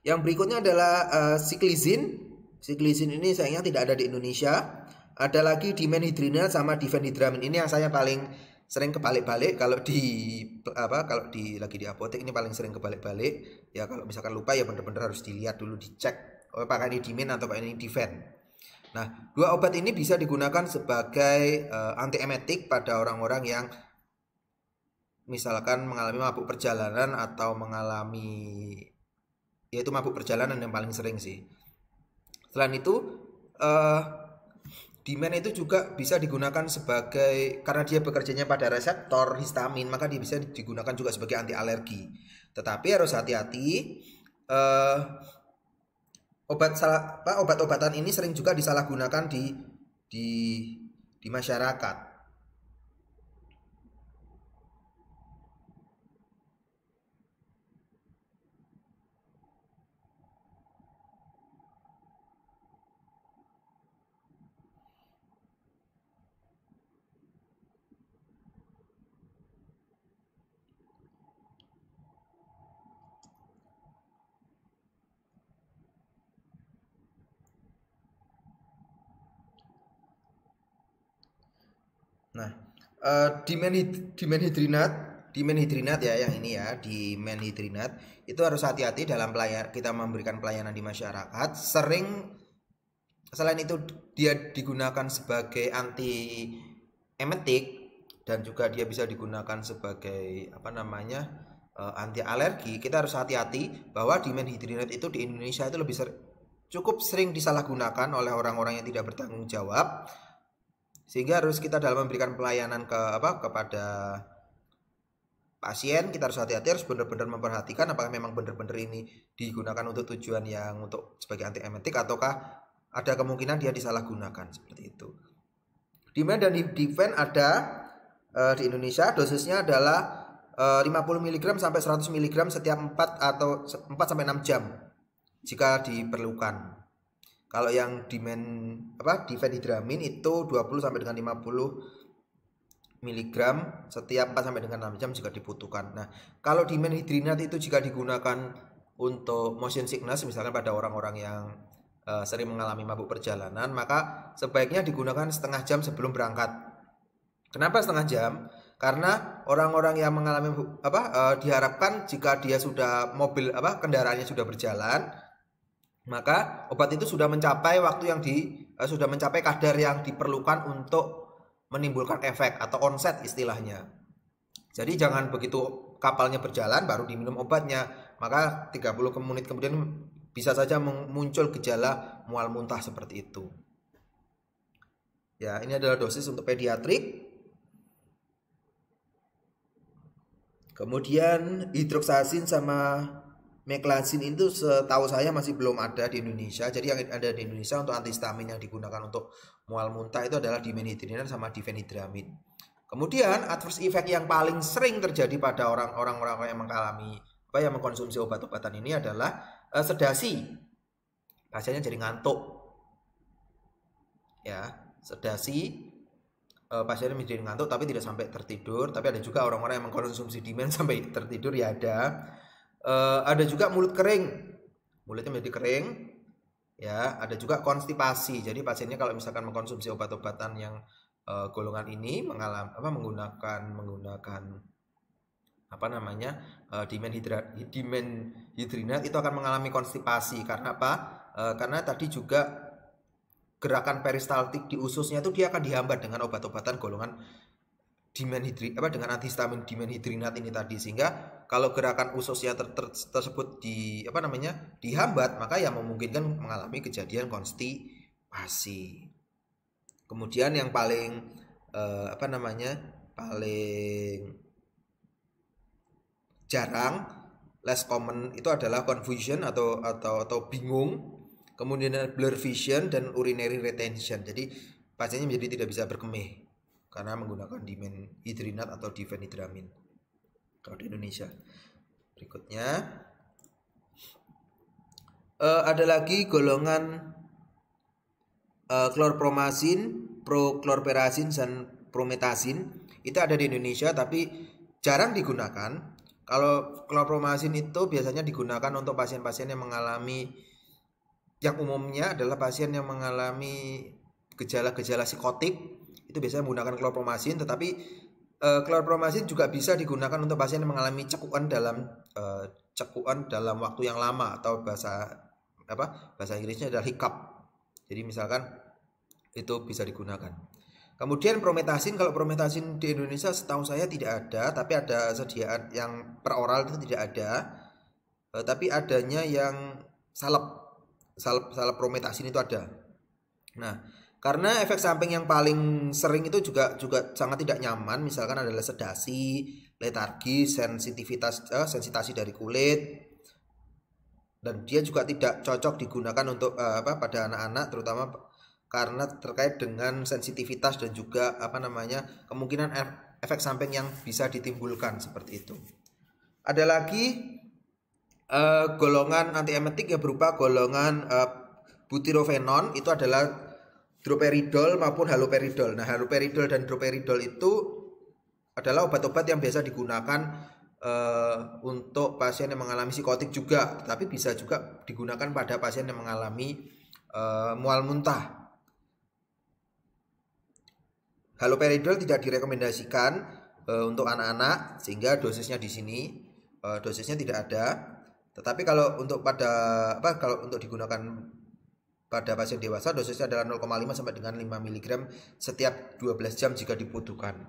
Yang berikutnya adalah siklizin. Siklizin ini sayangnya tidak ada di Indonesia. Ada lagi dimenhidrina sama difenhidramin. Ini yang saya paling sering kebalik-balik kalau lagi di apotek, ini paling sering kebalik-balik ya. Kalau misalkan lupa ya bener-bener harus dilihat dulu, dicek apakah ini dimen atau ini difen. Nah, dua obat ini bisa digunakan sebagai antiemetik pada orang-orang yang misalkan mengalami mabuk perjalanan atau mengalami, yaitu mabuk perjalanan yang paling sering sih. Selain itu Dimen itu juga bisa digunakan sebagai, karena dia bekerjanya pada reseptor histamin, maka dia bisa digunakan juga sebagai anti alergi. Tetapi harus hati-hati, obat-obatan ini sering juga disalahgunakan di di masyarakat. Nah, demand hidrinat ya yang ini ya, demand hidrinat itu harus hati-hati dalam kita memberikan pelayanan di masyarakat. Selain itu dia digunakan sebagai anti emetik dan juga dia bisa digunakan sebagai anti alergi. Kita harus hati-hati bahwa demand hidrinat itu di Indonesia itu cukup sering disalahgunakan oleh orang-orang yang tidak bertanggung jawab. Sehingga harus kita dalam memberikan pelayanan kepada pasien, kita harus hati-hati, harus benar-benar memperhatikan apakah memang benar-benar ini digunakan untuk tujuan yang sebagai anti emetik ataukah ada kemungkinan dia disalahgunakan seperti itu. Demand dan defend ada di Indonesia, dosisnya adalah 50 mg sampai 100 mg setiap 4 sampai 6 jam jika diperlukan. Kalau yang difenhidramin itu 20 sampai dengan 50 mg setiap 4 sampai dengan 6 jam jika dibutuhkan. Nah, kalau dimenhidrinat itu jika digunakan untuk motion sickness, misalkan pada orang-orang yang sering mengalami mabuk perjalanan, maka sebaiknya digunakan setengah jam sebelum berangkat. Kenapa setengah jam? Karena orang-orang yang mengalami diharapkan jika dia sudah kendaraannya sudah berjalan, maka obat itu sudah mencapai sudah mencapai kadar yang diperlukan untuk menimbulkan efek atau onset istilahnya. Jadi jangan begitu kapalnya berjalan baru diminum obatnya, maka 30 menit kemudian bisa saja muncul gejala mual muntah seperti itu. Ya, ini adalah dosis untuk pediatrik. Kemudian hidroxyzin sama Meclizine itu setahu saya masih belum ada di Indonesia. Jadi yang ada di Indonesia untuk antihistamin yang digunakan untuk mual muntah itu adalah dimenhydrinat sama difenhidramine. Kemudian adverse effect yang paling sering terjadi pada orang-orang yang yang mengkonsumsi obat-obatan ini adalah sedasi. Pasiennya jadi ngantuk. Ya, sedasi. Pasiennya menjadi ngantuk tapi tidak sampai tertidur. Tapi ada juga orang-orang yang mengkonsumsi dimen sampai tertidur ya ada. Ada juga mulut kering, mulutnya menjadi kering, ya. Ada juga konstipasi. Jadi pasiennya kalau misalkan mengkonsumsi obat-obatan yang golongan ini menggunakan dimenhydrinat itu akan mengalami konstipasi. Karena apa? Karena tadi juga gerakan peristaltik di ususnya itu dia akan dihambat dengan obat-obatan golongan dengan antihistamin dimenhydrinat ini tadi, sehingga kalau gerakan ususnya tersebut dihambat, maka yang memungkinkan mengalami kejadian konstipasi. Kemudian yang paling paling jarang, less common itu adalah confusion atau bingung, kemudian blur vision dan urinary retention. Jadi pasiennya menjadi tidak bisa berkemih karena menggunakan dimenhydrinat atau difenhydramine kalau di Indonesia. Berikutnya ada lagi golongan chlorpromazine, prochlorperazine, dan promethazine. Itu ada di Indonesia tapi jarang digunakan. Kalau chlorpromazine itu biasanya digunakan untuk pasien-pasien yang umumnya adalah pasien yang mengalami gejala-gejala psikotik. Itu biasanya menggunakan chlorpromazine, tetapi chlorpromazine juga bisa digunakan untuk pasien yang mengalami cekuan dalam waktu yang lama, atau bahasa Inggrisnya adalah hiccup. Jadi misalkan itu bisa digunakan. Kemudian promethazine, kalau promethazine di Indonesia setahu saya tidak ada, tapi ada sediaan yang per oral itu tidak ada. Tapi adanya yang salep promethazine itu ada. Nah, karena efek samping yang paling sering itu juga sangat tidak nyaman, misalkan adalah sedasi, letargi, sensitasi dari kulit, dan dia juga tidak cocok digunakan untuk pada anak-anak, terutama karena terkait dengan sensitivitas dan juga kemungkinan efek samping yang bisa ditimbulkan seperti itu. Ada lagi golongan antiemetik yang berupa golongan butirofenon, itu adalah droperidol maupun haloperidol. Nah, haloperidol dan droperidol itu adalah obat-obat yang biasa digunakan untuk pasien yang mengalami psikotik juga, tapi bisa juga digunakan pada pasien yang mengalami mual muntah. Haloperidol tidak direkomendasikan untuk anak-anak sehingga dosisnya di sini dosisnya tidak ada. Tetapi kalau untuk digunakan pada pasien dewasa, dosisnya adalah 0,5 sampai dengan 5 mg setiap 12 jam jika dibutuhkan.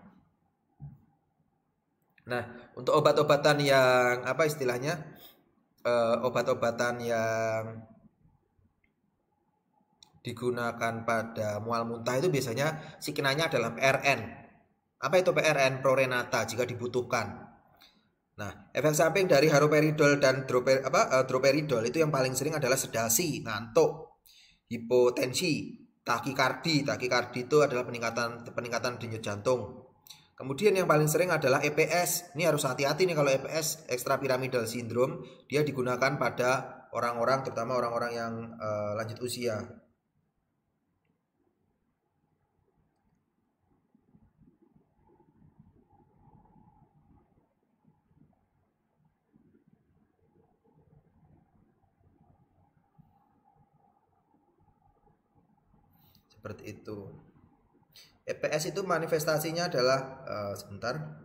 Nah, untuk obat-obatan yang obat-obatan yang digunakan pada mual muntah itu biasanya sikinanya adalah PRN. Apa itu PRN? Prorenata jika dibutuhkan. Nah, efek samping dari haloperidol dan droperidol itu yang paling sering adalah sedasi, ngantuk, hipotensi, takikardi. Takikardi itu adalah peningkatan denyut jantung. Kemudian yang paling sering adalah EPS. Ini harus hati-hati nih kalau EPS, extrapyramidal syndrome, dia digunakan pada orang-orang, terutama orang-orang yang lanjut usia. Seperti itu. EPS itu manifestasinya adalah sebentar.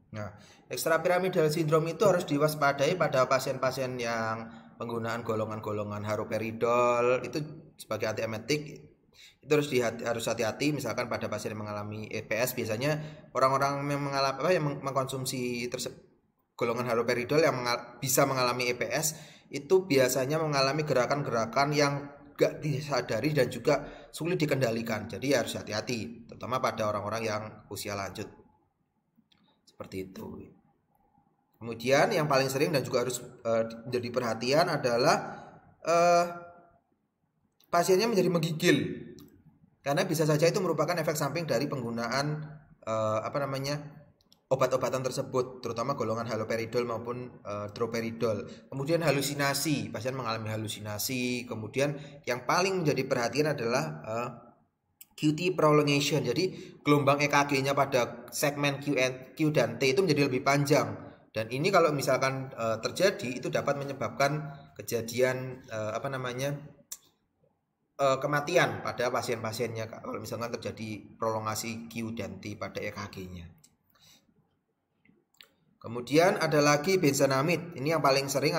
Nah, extrapyramidal syndrome itu harus diwaspadai pada pasien-pasien yang penggunaan golongan-golongan haloperidol itu sebagai antiemetik. Itu harus hati-hati. Misalkan pada pasien yang mengalami EPS, biasanya orang-orang yang mengkonsumsi golongan haloperidol yang bisa mengalami EPS itu biasanya mengalami gerakan-gerakan yang gak disadari dan juga sulit dikendalikan. Jadi harus hati-hati, terutama pada orang-orang yang usia lanjut. Seperti itu. Kemudian yang paling sering dan juga harus menjadi perhatian adalah pasiennya menjadi menggigil, karena bisa saja itu merupakan efek samping dari penggunaan obat-obatan tersebut, terutama golongan haloperidol maupun droperidol. Kemudian halusinasi, pasien mengalami halusinasi. Kemudian yang paling menjadi perhatian adalah QT prolongation. Jadi gelombang EKG-nya pada segmen Q dan T itu menjadi lebih panjang. Dan ini kalau misalkan terjadi itu dapat menyebabkan kejadian kematian pada pasien-pasiennya kalau misalkan terjadi prolongasi Q dan T pada EKG-nya. Kemudian ada lagi benzenamid. Ini yang paling sering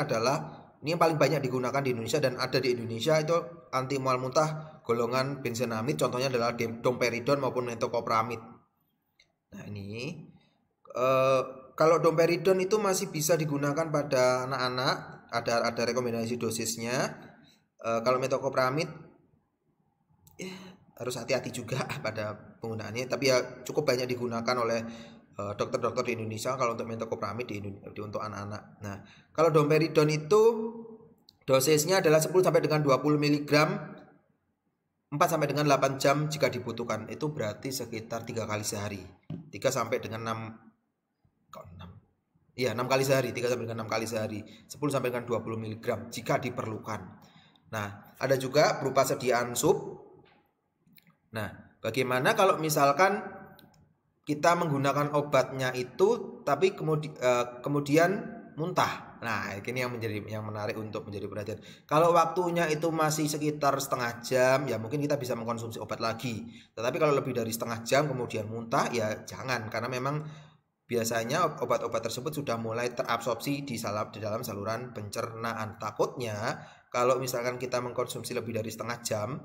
ini yang paling banyak digunakan di Indonesia dan ada di Indonesia itu anti mual muntah golongan benzenamid. Contohnya adalah domperidon maupun metoclopramid. Nah ini kalau domperidon itu masih bisa digunakan pada anak-anak, ada rekomendasi dosisnya. Kalau metoclopramid harus hati-hati juga pada penggunaannya, tapi ya cukup banyak digunakan oleh dokter-dokter di Indonesia kalau untuk metoclopramid untuk anak-anak. Nah, kalau domperidon itu dosisnya adalah 10 sampai dengan 20 mg 4 sampai dengan 8 jam jika dibutuhkan. Itu berarti sekitar 3 kali sehari. 3 sampai dengan 6 kali sehari, 3 sampai dengan 6 kali sehari. 10 sampai dengan 20 mg jika diperlukan. Nah, ada juga berupa sediaan sup. Nah, bagaimana kalau misalkan kita menggunakan obatnya itu tapi kemudian muntah. Nah, ini yang menarik untuk menjadi perhatian. Kalau waktunya itu masih sekitar setengah jam, ya mungkin kita bisa mengkonsumsi obat lagi. Tetapi kalau lebih dari setengah jam kemudian muntah, ya jangan, karena memang biasanya obat-obat tersebut sudah mulai terabsorpsi di dalam saluran pencernaan. Takutnya kalau misalkan kita mengkonsumsi lebih dari setengah jam,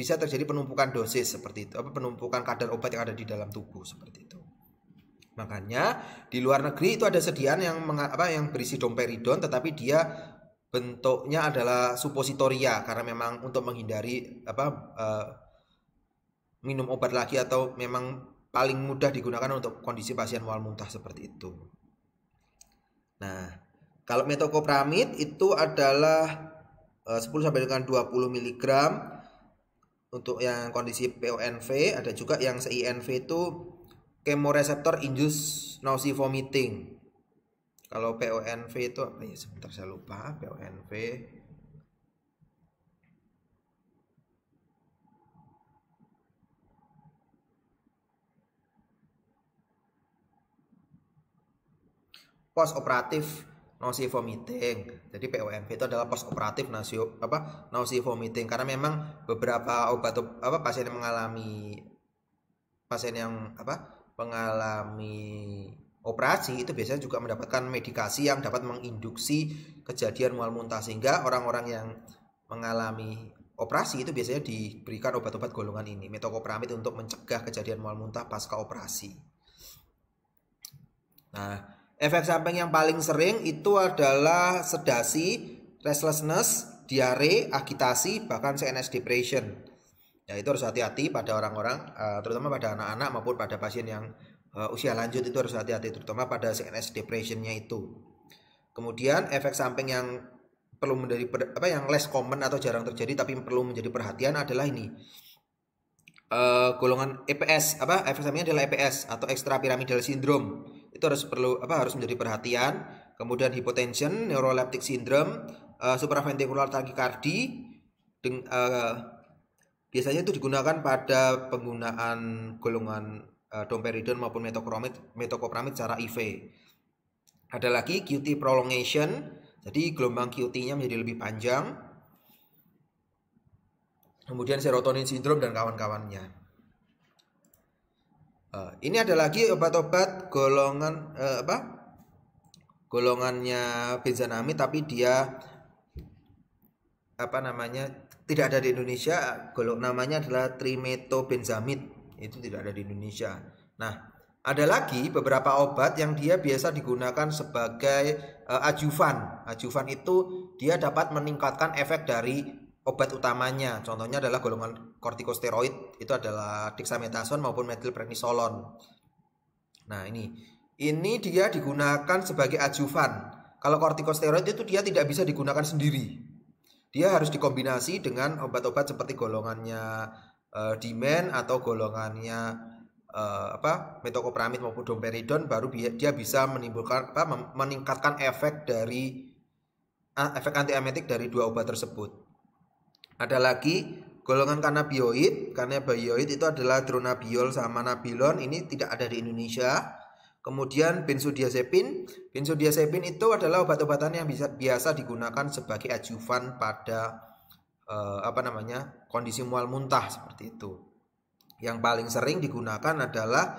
bisa terjadi penumpukan dosis seperti itu, penumpukan kadar obat yang ada di dalam tubuh seperti itu. Makanya di luar negeri itu ada sediaan yang yang berisi domperidon, tetapi dia bentuknya adalah supositoria karena memang untuk menghindari minum obat lagi, atau memang paling mudah digunakan untuk kondisi pasien mual muntah seperti itu. Nah, kalau metoclopramid itu adalah 10 sampai dengan 20 mg untuk yang kondisi PONV. Ada juga yang CINV itu chemoreceptor induced nausea vomiting. Kalau PONV itu apa ya? Sebentar saya lupa. PONV post operatif nausea vomiting. Jadi PONV itu adalah post operatif nausea vomiting, karena memang beberapa obat pasien yang mengalami operasi itu biasanya juga mendapatkan medikasi yang dapat menginduksi kejadian mual muntah, sehingga orang-orang yang mengalami operasi itu biasanya diberikan obat-obat golongan ini, metoclopramid, untuk mencegah kejadian mual muntah pasca operasi. Nah, efek samping yang paling sering itu adalah sedasi, restlessness, diare, agitasi, bahkan CNS depression. Ya, itu harus hati-hati pada orang-orang, terutama pada anak-anak maupun pada pasien yang usia lanjut, itu harus hati-hati, terutama pada CNS depressionnya itu. Kemudian efek samping yang perlu menjadi yang less common atau jarang terjadi tapi perlu menjadi perhatian adalah ini. Golongan EPS, efek sampingnya adalah EPS atau extrapyramidal syndrome. Itu harus menjadi perhatian. Kemudian hypotension, neuroleptic syndrome, supraventricular tachycardia, biasanya itu digunakan pada penggunaan golongan domperidon maupun metoclopramid secara IV. Ada lagi QT prolongation, jadi gelombang QT-nya menjadi lebih panjang. Kemudian serotonin syndrome dan kawan-kawannya. Ini ada lagi obat-obat golongannya benzanamid, tapi dia tidak ada di Indonesia. Namanya adalah trimetobenzamid, itu tidak ada di Indonesia. Nah, ada lagi beberapa obat yang dia biasa digunakan sebagai adjuvan. Adjuvan itu dia dapat meningkatkan efek dari obat utamanya. Contohnya adalah golongan kortikosteroid, itu adalah dexamethasone maupun methylprednisolone. Nah, ini dia digunakan sebagai adjuvan. Kalau kortikosteroid itu dia tidak bisa digunakan sendiri. Dia harus dikombinasi dengan obat-obat seperti golongannya Dimen atau golongannya metoclopramid maupun domperidon, baru dia bisa meningkatkan efek antiemetik dari dua obat tersebut. Ada lagi golongan kanabioid. Kanabioid itu adalah dronabiol sama nabilon, ini tidak ada di Indonesia. Kemudian benzodiazepin. Benzodiazepin itu adalah obat-obatan yang biasa digunakan sebagai adjuvan pada kondisi mual muntah seperti itu. Yang paling sering digunakan adalah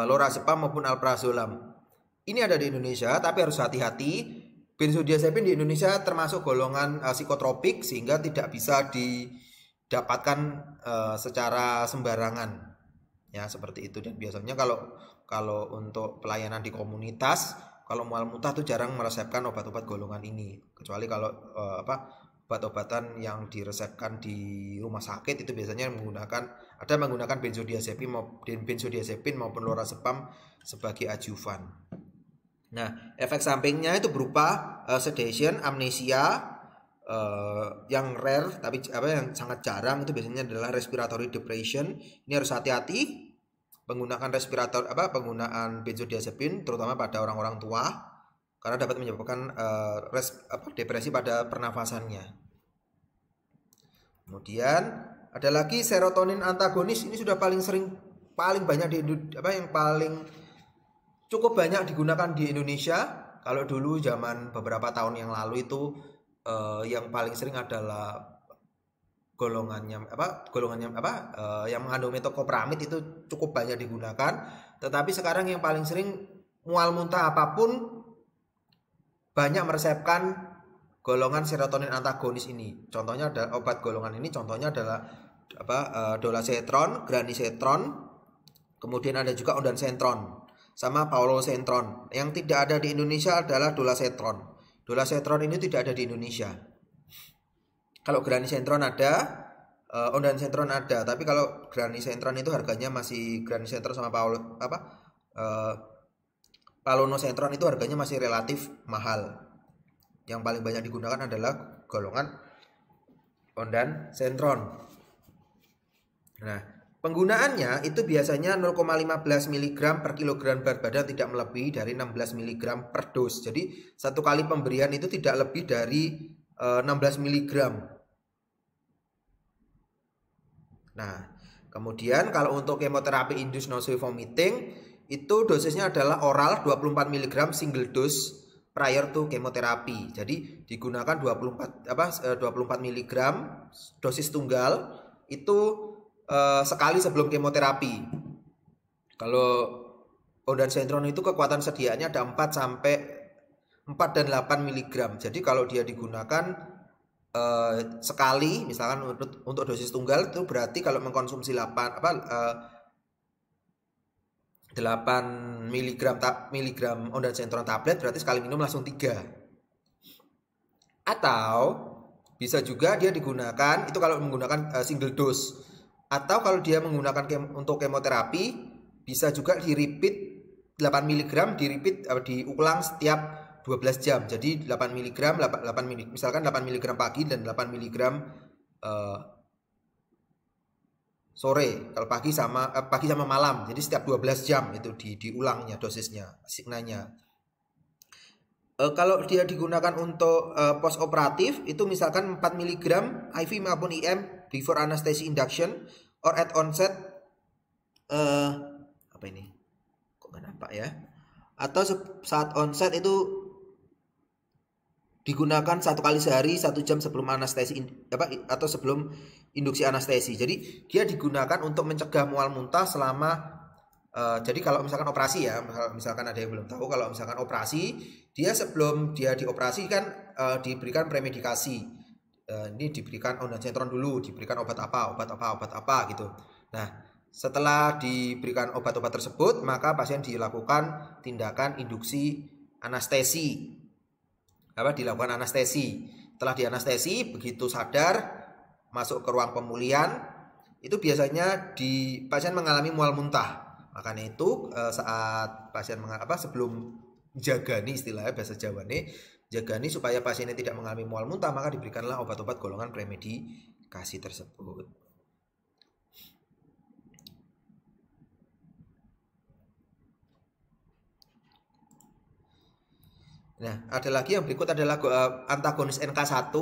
lorazepam maupun alprazolam. Ini ada di Indonesia, tapi harus hati-hati. Benzodiazepin di Indonesia termasuk golongan psikotropik, sehingga tidak bisa didapatkan secara sembarangan. Ya, seperti itu. Dan biasanya kalau untuk pelayanan di komunitas, kalau mual muntah tuh jarang meresepkan obat-obat golongan ini, kecuali kalau obat-obatan yang diresepkan di rumah sakit itu biasanya menggunakan benzodiazepin maupun lorazepam sebagai adjuvan. Nah, efek sampingnya itu berupa sedation, amnesia, yang rare tapi yang sangat jarang itu biasanya adalah respiratory depression. Ini harus hati-hati penggunaan penggunaan benzodiazepin, terutama pada orang-orang tua, karena dapat menyebabkan depresi pada pernafasannya. Kemudian ada lagi serotonin antagonis. Ini sudah paling banyak yang paling cukup banyak digunakan di Indonesia. Kalau dulu zaman beberapa tahun yang lalu itu yang paling sering adalah golongannya yang mengandung metoclopramid, itu cukup banyak digunakan. Tetapi sekarang yang paling sering mual muntah apapun banyak meresepkan golongan serotonin antagonis ini. Contohnya ada obat golongan ini, contohnya adalah dolasetron, granisetron, kemudian ada juga ondansetron sama paulosentron. Yang tidak ada di Indonesia adalah dolasetron. Dolasetron ini tidak ada di Indonesia. Kalau granisetron ada, ondansetron ada, tapi kalau granisetron itu harganya masih granisetron sama palonosentron itu harganya masih relatif mahal. Yang paling banyak digunakan adalah golongan ondansentron. Nah, penggunaannya itu biasanya 0,15 mg per kilogram berat badan, tidak melebihi dari 16 mg per dos. Jadi satu kali pemberian itu tidak lebih dari 16 mg. Nah, kemudian kalau untuk kemoterapi induced nausea vomiting itu dosisnya adalah oral 24 mg single dose prior to chemotherapy. Jadi digunakan 24 mg dosis tunggal itu sekali sebelum kemoterapi. Kalau ondansetron itu kekuatan sediaannya ada 4 dan 8 mg. Jadi kalau dia digunakan sekali, misalkan untuk dosis tunggal itu berarti kalau mengkonsumsi 8 mg ondansetron tablet berarti sekali minum langsung 3. Atau bisa juga dia digunakan itu kalau menggunakan single dose. Atau kalau dia menggunakan untuk kemoterapi bisa juga di repeat 8 mg diulang setiap 12 jam. Jadi 8 mg misalkan 8 mg pagi dan 8 mg sore. Kalau pagi sama malam. Jadi setiap 12 jam itu diulangnya dosisnya, signanya. Kalau dia digunakan untuk post operatif itu misalkan 4 mg IV maupun IM before anesthesia induction or at onset kok nggak nampak ya, atau saat onset itu digunakan 1 kali sehari 1 jam sebelum anestesi atau sebelum induksi anestesi. Jadi dia digunakan untuk mencegah mual muntah selama jadi kalau misalkan operasi ya, misalkan ada yang belum tahu, kalau misalkan operasi dia sebelum dia dioperasi kan diberikan premedikasi. Ini diberikan ondansetron dulu, diberikan obat apa gitu. Nah, setelah diberikan obat-obat tersebut, maka pasien dilakukan tindakan induksi anestesi. Dilakukan anestesi. Setelah dianestesi, begitu sadar masuk ke ruang pemulihan, itu biasanya pasien mengalami mual muntah. Makanya itu saat pasien sebelum jagani, istilahnya bahasa Jawa nih, jagani supaya pasiennya tidak mengalami mual muntah, maka diberikanlah obat-obat golongan premedikasi tersebut. Nah, ada lagi yang berikut adalah antagonis NK1,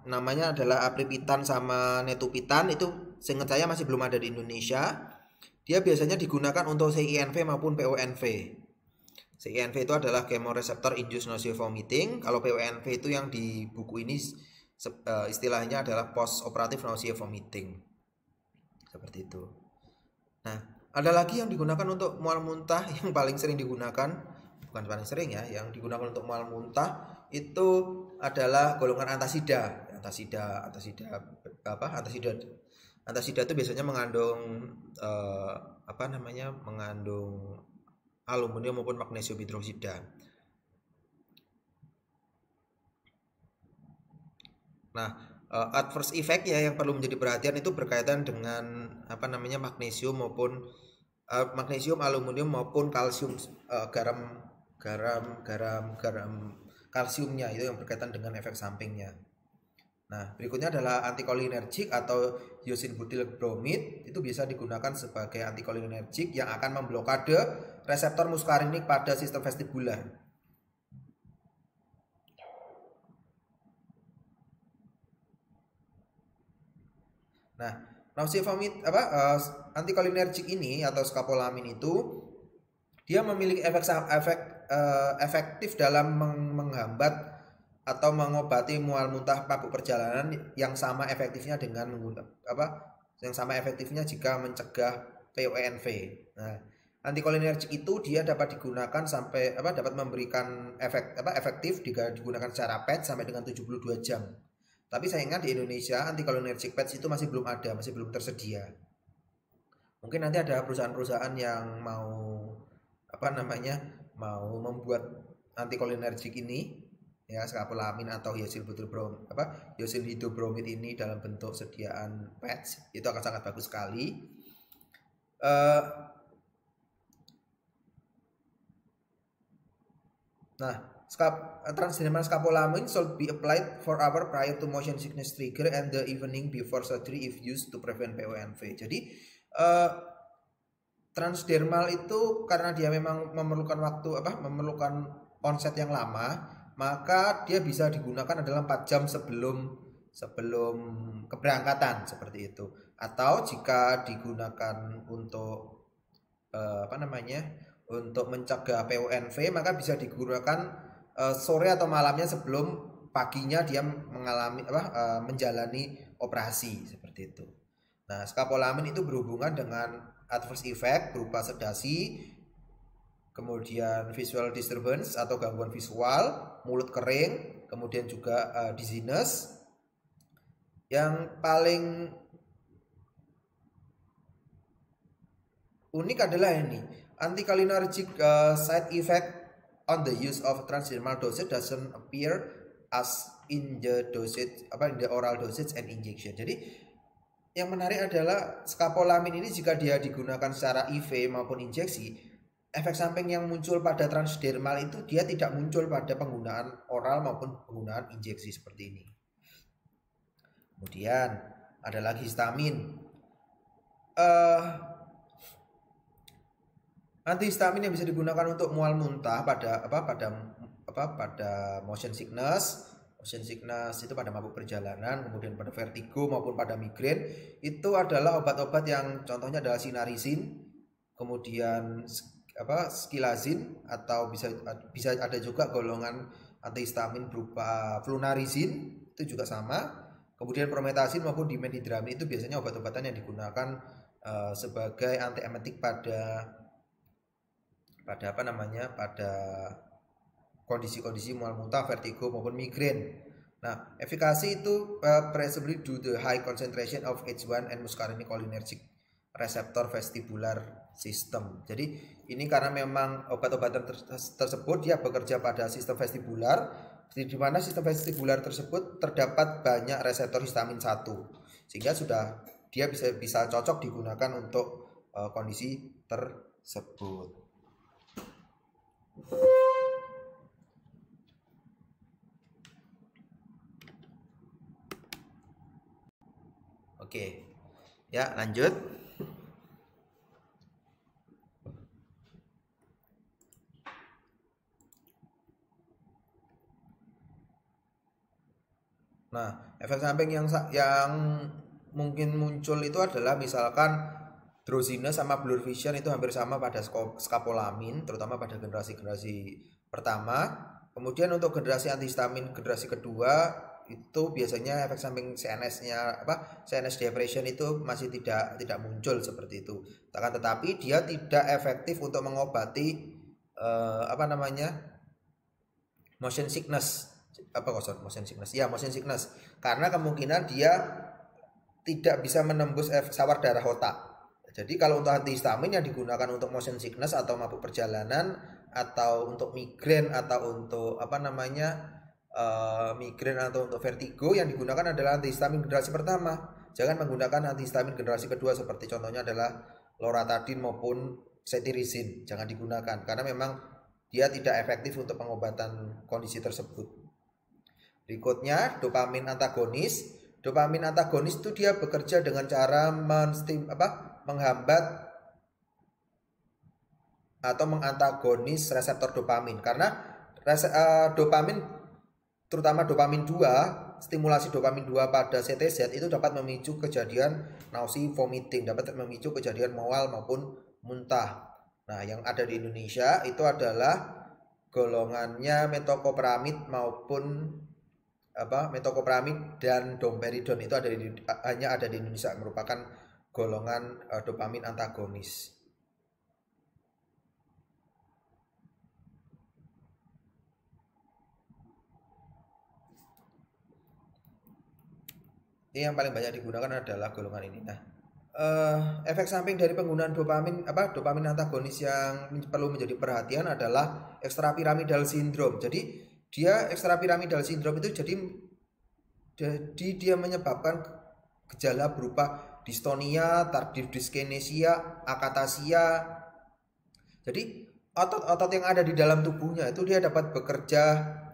namanya adalah apripitan sama netupitan. Itu seingat saya masih belum ada di Indonesia. Dia biasanya digunakan untuk CINV maupun PONV. CINV itu adalah chemoreceptor induced nausea vomiting. Kalau PONV itu yang di buku ini istilahnya adalah post operative nausea vomiting. Seperti itu. Nah, ada lagi yang digunakan untuk mual muntah yang paling sering digunakan, bukan paling sering ya, yang digunakan untuk mual muntah itu adalah golongan antasida. Antasida itu biasanya mengandung mengandung aluminium maupun magnesium hidroksida. Nah, adverse effect ya yang perlu menjadi perhatian itu berkaitan dengan magnesium maupun magnesium, aluminium maupun kalsium, garam kalsiumnya itu yang berkaitan dengan efek sampingnya. Nah, berikutnya adalah antikolinergik atau iosin-butyl bromid. Itu bisa digunakan sebagai antikolinergik yang akan memblokade reseptor muskarinik pada sistem vestibular. Nah, nausea vomit antikolinergik ini atau skapolamin itu dia memiliki efektif dalam menghambat atau mengobati mual muntah mabuk perjalanan yang sama efektifnya jika mencegah PONV. Nah, antikolinergik itu dia dapat digunakan dapat memberikan efektif jika digunakan secara PET sampai dengan 72 jam. Tapi sayangnya di Indonesia anticholinergic patch itu masih belum ada, masih belum tersedia. Mungkin nanti ada perusahaan-perusahaan yang mau apa namanya mau membuat anticholinergic ini ya skapolamin atau hyasil hidrobromid ini dalam bentuk sediaan patch, itu akan sangat bagus sekali. Nah, transdermal scopolamine should be applied 4 hours prior to motion sickness trigger and the evening before surgery if used to prevent PONV. Jadi transdermal itu karena dia memang memerlukan memerlukan onset yang lama, maka dia bisa digunakan adalah 4 jam sebelum keberangkatan seperti itu. Atau jika digunakan untuk untuk mencegah PONV, maka bisa digunakan sore atau malamnya sebelum paginya dia menjalani operasi seperti itu. Nah, skapolamin itu berhubungan dengan adverse effect berupa sedasi, kemudian visual disturbance atau gangguan visual, mulut kering, kemudian juga dizziness. Yang paling unik adalah ini, anticholinergic side effect on the use of transdermal dosage doesn't appear as in the dosage in the oral dosage and injection. Jadi yang menarik adalah skapolamin ini jika dia digunakan secara IV maupun injeksi, efek samping yang muncul pada transdermal itu dia tidak muncul pada penggunaan oral maupun penggunaan injeksi seperti ini. Kemudian ada lagi histamin. Antihistamin yang bisa digunakan untuk mual muntah pada motion sickness. Motion sickness itu pada mabuk perjalanan, kemudian pada vertigo maupun pada migrain. Itu adalah obat-obat yang contohnya adalah sinarisin, kemudian skilazin, atau bisa ada juga golongan antihistamin berupa flunarizin, itu juga sama. Kemudian prometasin maupun dimenhidramin itu biasanya obat-obatan yang digunakan sebagai antiemetik pada kondisi-kondisi mual muntah, vertigo maupun migrain. Nah, efikasi itu presumably due to the high concentration of H1 and muscarinic cholinergic receptor vestibular system. Jadi ini karena memang obat-obatan tersebut dia bekerja pada sistem vestibular, di mana sistem vestibular tersebut terdapat banyak reseptor histamin 1, sehingga dia bisa cocok digunakan untuk kondisi tersebut. Oke, ya lanjut. Nah, efek samping yang mungkin muncul itu adalah misalkan drowsiness sama blur vision itu hampir sama pada skapolamin, terutama pada generasi pertama. Kemudian untuk generasi antihistamin generasi kedua itu biasanya efek samping CNS depression itu masih tidak muncul seperti itu. Tetapi dia tidak efektif untuk mengobati motion sickness. Motion sickness karena kemungkinan dia tidak bisa menembus sawar darah otak. Jadi kalau untuk antihistamin yang digunakan untuk motion sickness atau mabuk perjalanan atau untuk migrain atau untuk migrain atau untuk vertigo, yang digunakan adalah antihistamin generasi pertama. Jangan menggunakan antihistamin generasi kedua seperti contohnya adalah loratadin maupun cetirizine. Jangan digunakan karena memang dia tidak efektif untuk pengobatan kondisi tersebut. Berikutnya dopamin antagonis. Dopamin antagonis itu dia bekerja dengan cara menghambat atau mengantagonis reseptor dopamin, karena dopamin, terutama dopamin 2, stimulasi dopamin 2 pada CTZ itu dapat memicu kejadian nausea, vomiting, dapat memicu kejadian mual maupun muntah. Nah, yang ada di Indonesia itu adalah golongannya metoclopramid maupun metoclopramid dan domperidone, itu hanya ada di Indonesia, merupakan golongan dopamin antagonis. Ini yang paling banyak digunakan adalah golongan ini. Nah, efek samping dari penggunaan dopamin antagonis yang perlu menjadi perhatian adalah ekstrapiramidal syndrome. Jadi dia ekstrapiramidal syndrome itu jadi dia menyebabkan gejala berupa distonia, tardive dyskinesia, akatasia. Jadi otot-otot yang ada di dalam tubuhnya itu dia dapat bekerja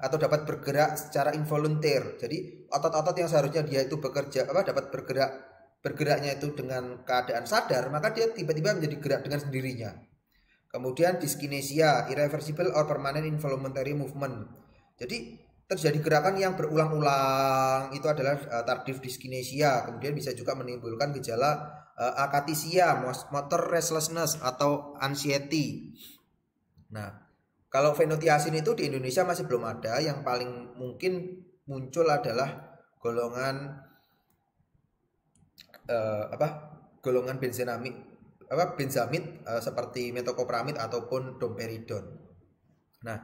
atau dapat bergerak secara involunteer. Jadi otot-otot yang seharusnya dia itu dapat bergeraknya itu dengan keadaan sadar, maka dia tiba-tiba menjadi gerak dengan sendirinya. Kemudian dyskinesia, irreversible or permanent involuntary movement. Jadi terjadi gerakan yang berulang-ulang, itu adalah tardive dyskinesia. Kemudian bisa juga menimbulkan gejala akathisia, motor restlessness atau anxiety. Nah, kalau fenotiasin itu di Indonesia masih belum ada. Yang paling mungkin muncul adalah golongan golongan benzamid seperti metoclopramid ataupun domperidon. Nah,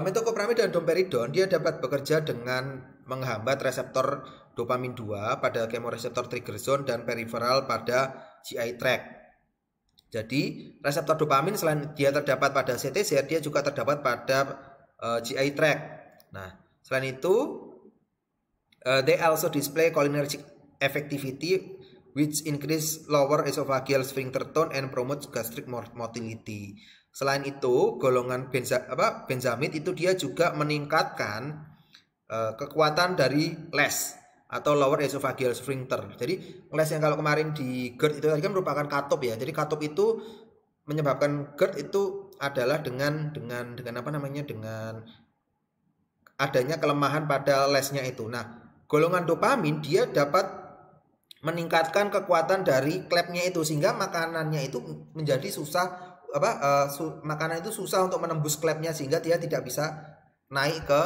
metoclopramid dan domperidon dia dapat bekerja dengan menghambat reseptor dopamin 2 pada chemoreceptor trigger zone dan peripheral pada GI tract. Jadi reseptor dopamin selain dia terdapat pada CTZ, dia juga terdapat pada GI tract. Nah, selain itu they also display cholinergic activity which increase lower esophageal sphincter tone and promote gastric motility. Selain itu, golongan benzamid itu dia juga meningkatkan kekuatan dari LES atau lower esophageal sphincter. Jadi LES yang kalau kemarin di GERD itu tadi kan merupakan katup ya. Jadi katup itu menyebabkan GERD itu adalah dengan adanya kelemahan pada LES-nya itu. Nah, golongan dopamin dia dapat meningkatkan kekuatan dari klepnya itu sehingga makanannya itu menjadi susah makanan itu susah untuk menembus klepnya sehingga dia tidak bisa naik ke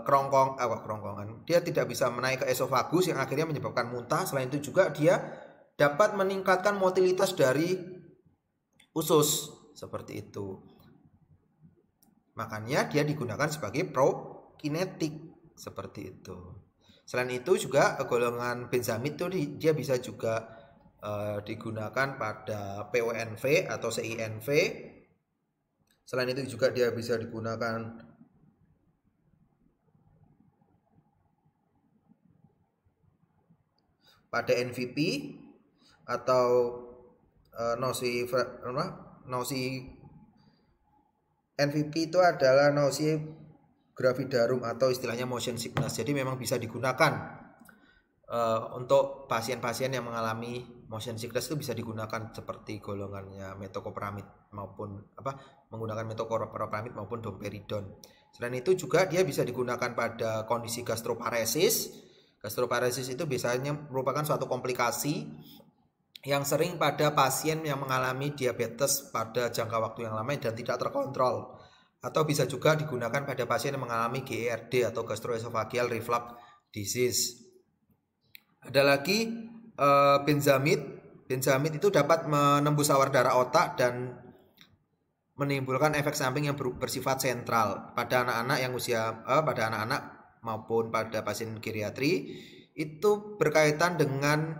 kerongkongan. Dia tidak bisa menaik ke esofagus yang akhirnya menyebabkan muntah. Selain itu juga dia dapat meningkatkan motilitas dari usus seperti itu. Makanya dia digunakan sebagai prokinetik seperti itu. Selain itu juga golongan benzamid itu dia bisa juga digunakan pada PONV atau CINV. Selain itu juga dia bisa digunakan pada NVP atau NVP itu adalah nausea gravidarum atau istilahnya motion sickness. Jadi memang bisa digunakan untuk pasien-pasien yang mengalami motion sickness itu bisa digunakan seperti golongannya metoclopramid maupun menggunakan metoclopramid maupun domperidon. Selain itu juga dia bisa digunakan pada kondisi gastroparesis. Gastroparesis itu biasanya merupakan suatu komplikasi yang sering pada pasien yang mengalami diabetes pada jangka waktu yang lama dan tidak terkontrol. Atau bisa juga digunakan pada pasien yang mengalami GERD atau gastroesophageal reflux disease. Ada lagi benzamid. Benzamid itu dapat menembus sawar darah otak dan menimbulkan efek samping yang bersifat sentral pada anak-anak maupun pada pasien geriatri. Itu berkaitan dengan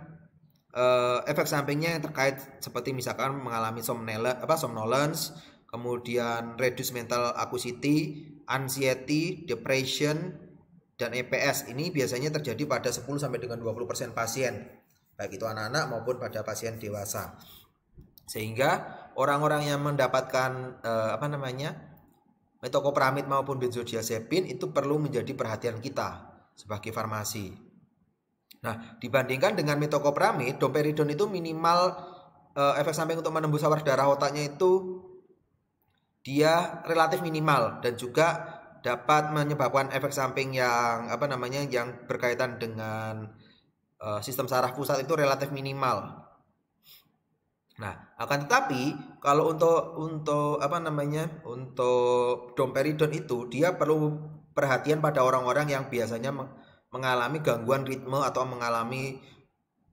efek sampingnya yang terkait seperti misalkan mengalami somnolence, kemudian reduce mental acuity, anxiety, depression, dan EPS. Ini biasanya terjadi pada 10 sampai dengan 20% pasien, baik itu anak-anak maupun pada pasien dewasa. Sehingga orang-orang yang mendapatkan metoclopramid maupun benzodiazepin itu perlu menjadi perhatian kita sebagai farmasi. Nah, dibandingkan dengan metoclopramid, domperidon itu minimal efek samping untuk menembus sawar darah otaknya itu dia relatif minimal dan juga dapat menyebabkan efek samping yang yang berkaitan dengan sistem saraf pusat itu relatif minimal. Nah, akan tetapi kalau untuk domperidon itu dia perlu perhatian pada orang-orang yang biasanya mengalami gangguan ritme atau mengalami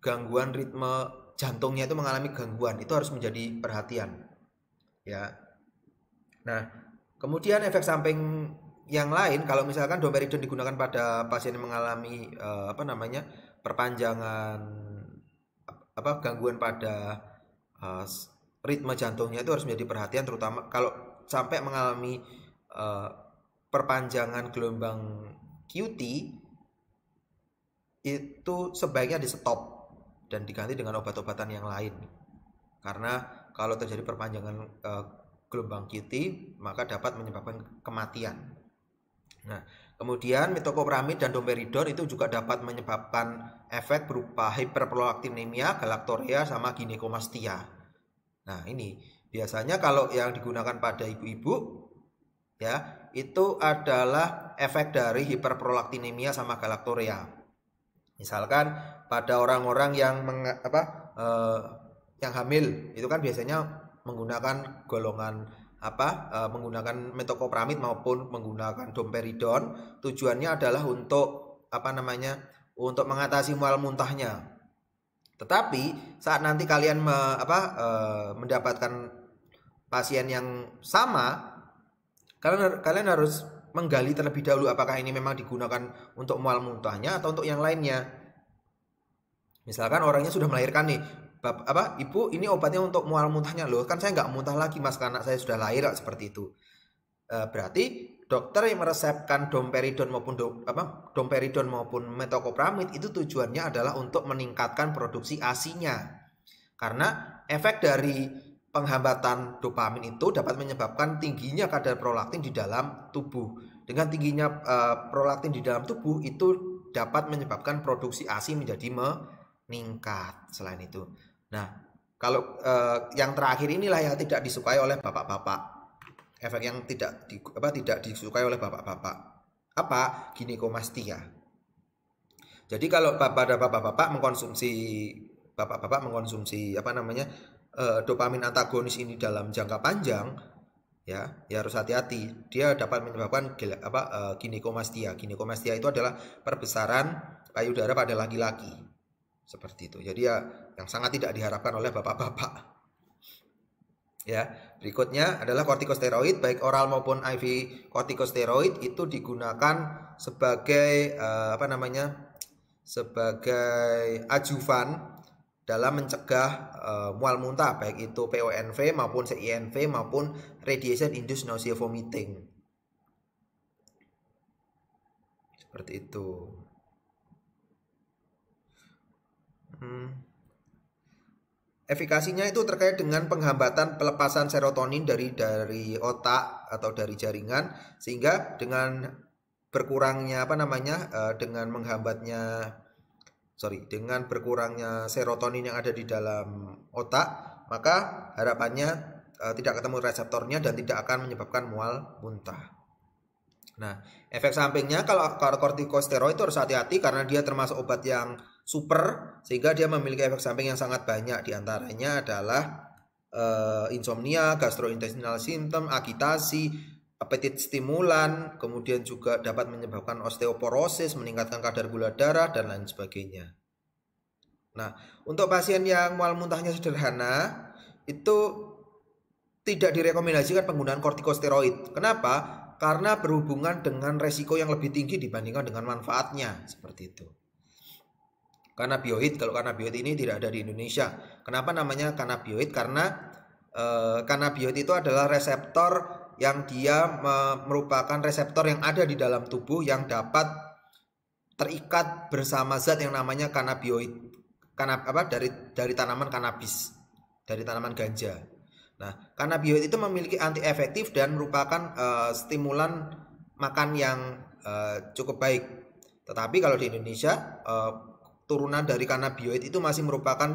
gangguan ritme jantungnya itu mengalami gangguan. Itu harus menjadi perhatian. Ya. Nah, kemudian efek samping yang lain, kalau misalkan domperidone digunakan pada pasien yang mengalami perpanjangan gangguan pada uh, ritme jantungnya, itu harus menjadi perhatian, terutama kalau sampai mengalami perpanjangan gelombang QT, itu sebaiknya di stop dan diganti dengan obat-obatan yang lain. Karena kalau terjadi perpanjangan gelombang QT, maka dapat menyebabkan kematian. Nah, kemudian metoclopramid dan domperidone itu juga dapat menyebabkan efek berupa hiperprolaktinemia, galaktorea, sama ginekomastia. Nah, ini biasanya kalau yang digunakan pada ibu-ibu ya, itu adalah efek dari hiperprolaktinemia sama galaktorea. Misalkan pada orang-orang yang yang hamil, itu kan biasanya menggunakan golongan menggunakan metoclopramid maupun menggunakan domperidone. Tujuannya adalah untuk untuk mengatasi mual muntahnya. Tetapi saat nanti kalian mendapatkan pasien yang sama, kalian harus menggali terlebih dahulu apakah ini memang digunakan untuk mual muntahnya atau untuk yang lainnya. Misalkan orangnya sudah melahirkan nih, ibu, ini obatnya untuk mual muntahnya. Loh, kan saya nggak muntah lagi mas, karena saya sudah lahir, seperti itu. Berarti dokter yang meresepkan domperidone maupun metoclopramid itu tujuannya adalah untuk meningkatkan produksi ASI-nya. Karena efek dari penghambatan dopamin itu dapat menyebabkan tingginya kadar prolaktin di dalam tubuh. Dengan tingginya prolaktin di dalam tubuh itu dapat menyebabkan produksi ASI menjadi meningkat. Selain itu, nah kalau yang terakhir inilah yang tidak disukai oleh bapak-bapak. Efek yang tidak disukai oleh bapak-bapak, ginekomastia. Jadi kalau pada bapak-bapak mengkonsumsi dopamin antagonis ini dalam jangka panjang, ya harus hati-hati. Dia dapat menyebabkan ginekomastia. Ginekomastia itu adalah perbesaran payudara pada laki-laki, seperti itu. Jadi ya yang sangat tidak diharapkan oleh bapak-bapak. Ya, berikutnya adalah kortikosteroid, baik oral maupun IV kortikosteroid itu digunakan sebagai sebagai ajuvan dalam mencegah mual muntah, baik itu PONV maupun CINV maupun radiation induced nausea vomiting. Seperti itu. Efikasinya itu terkait dengan penghambatan pelepasan serotonin dari otak atau dari jaringan, sehingga dengan berkurangnya dengan berkurangnya serotonin yang ada di dalam otak, maka harapannya tidak ketemu reseptornya dan tidak akan menyebabkan mual muntah. Nah, efek sampingnya kalau kortikosteroid itu harus hati-hati karena dia termasuk obat yang super, sehingga dia memiliki efek samping yang sangat banyak. Di antaranya adalah insomnia, gastrointestinal symptom, agitasi, apetit stimulan, kemudian juga dapat menyebabkan osteoporosis, meningkatkan kadar gula darah, dan lain sebagainya. Nah, untuk pasien yang mual muntahnya sederhana, itu tidak direkomendasikan penggunaan kortikosteroid. Kenapa? Karena berhubungan dengan resiko yang lebih tinggi dibandingkan dengan manfaatnya, seperti itu. Kanabioid, kalau kanabioid ini tidak ada di Indonesia. Kenapa namanya kanabioid? Karena kanabioid itu adalah reseptor yang dia merupakan reseptor yang ada di dalam tubuh yang dapat terikat bersama zat yang namanya kanabioid. Dari tanaman kanabis, dari tanaman ganja. Nah, kanabioid itu memiliki anti efektif dan merupakan stimulan makan yang cukup baik. Tetapi kalau di Indonesia turunan dari kanabioid itu masih merupakan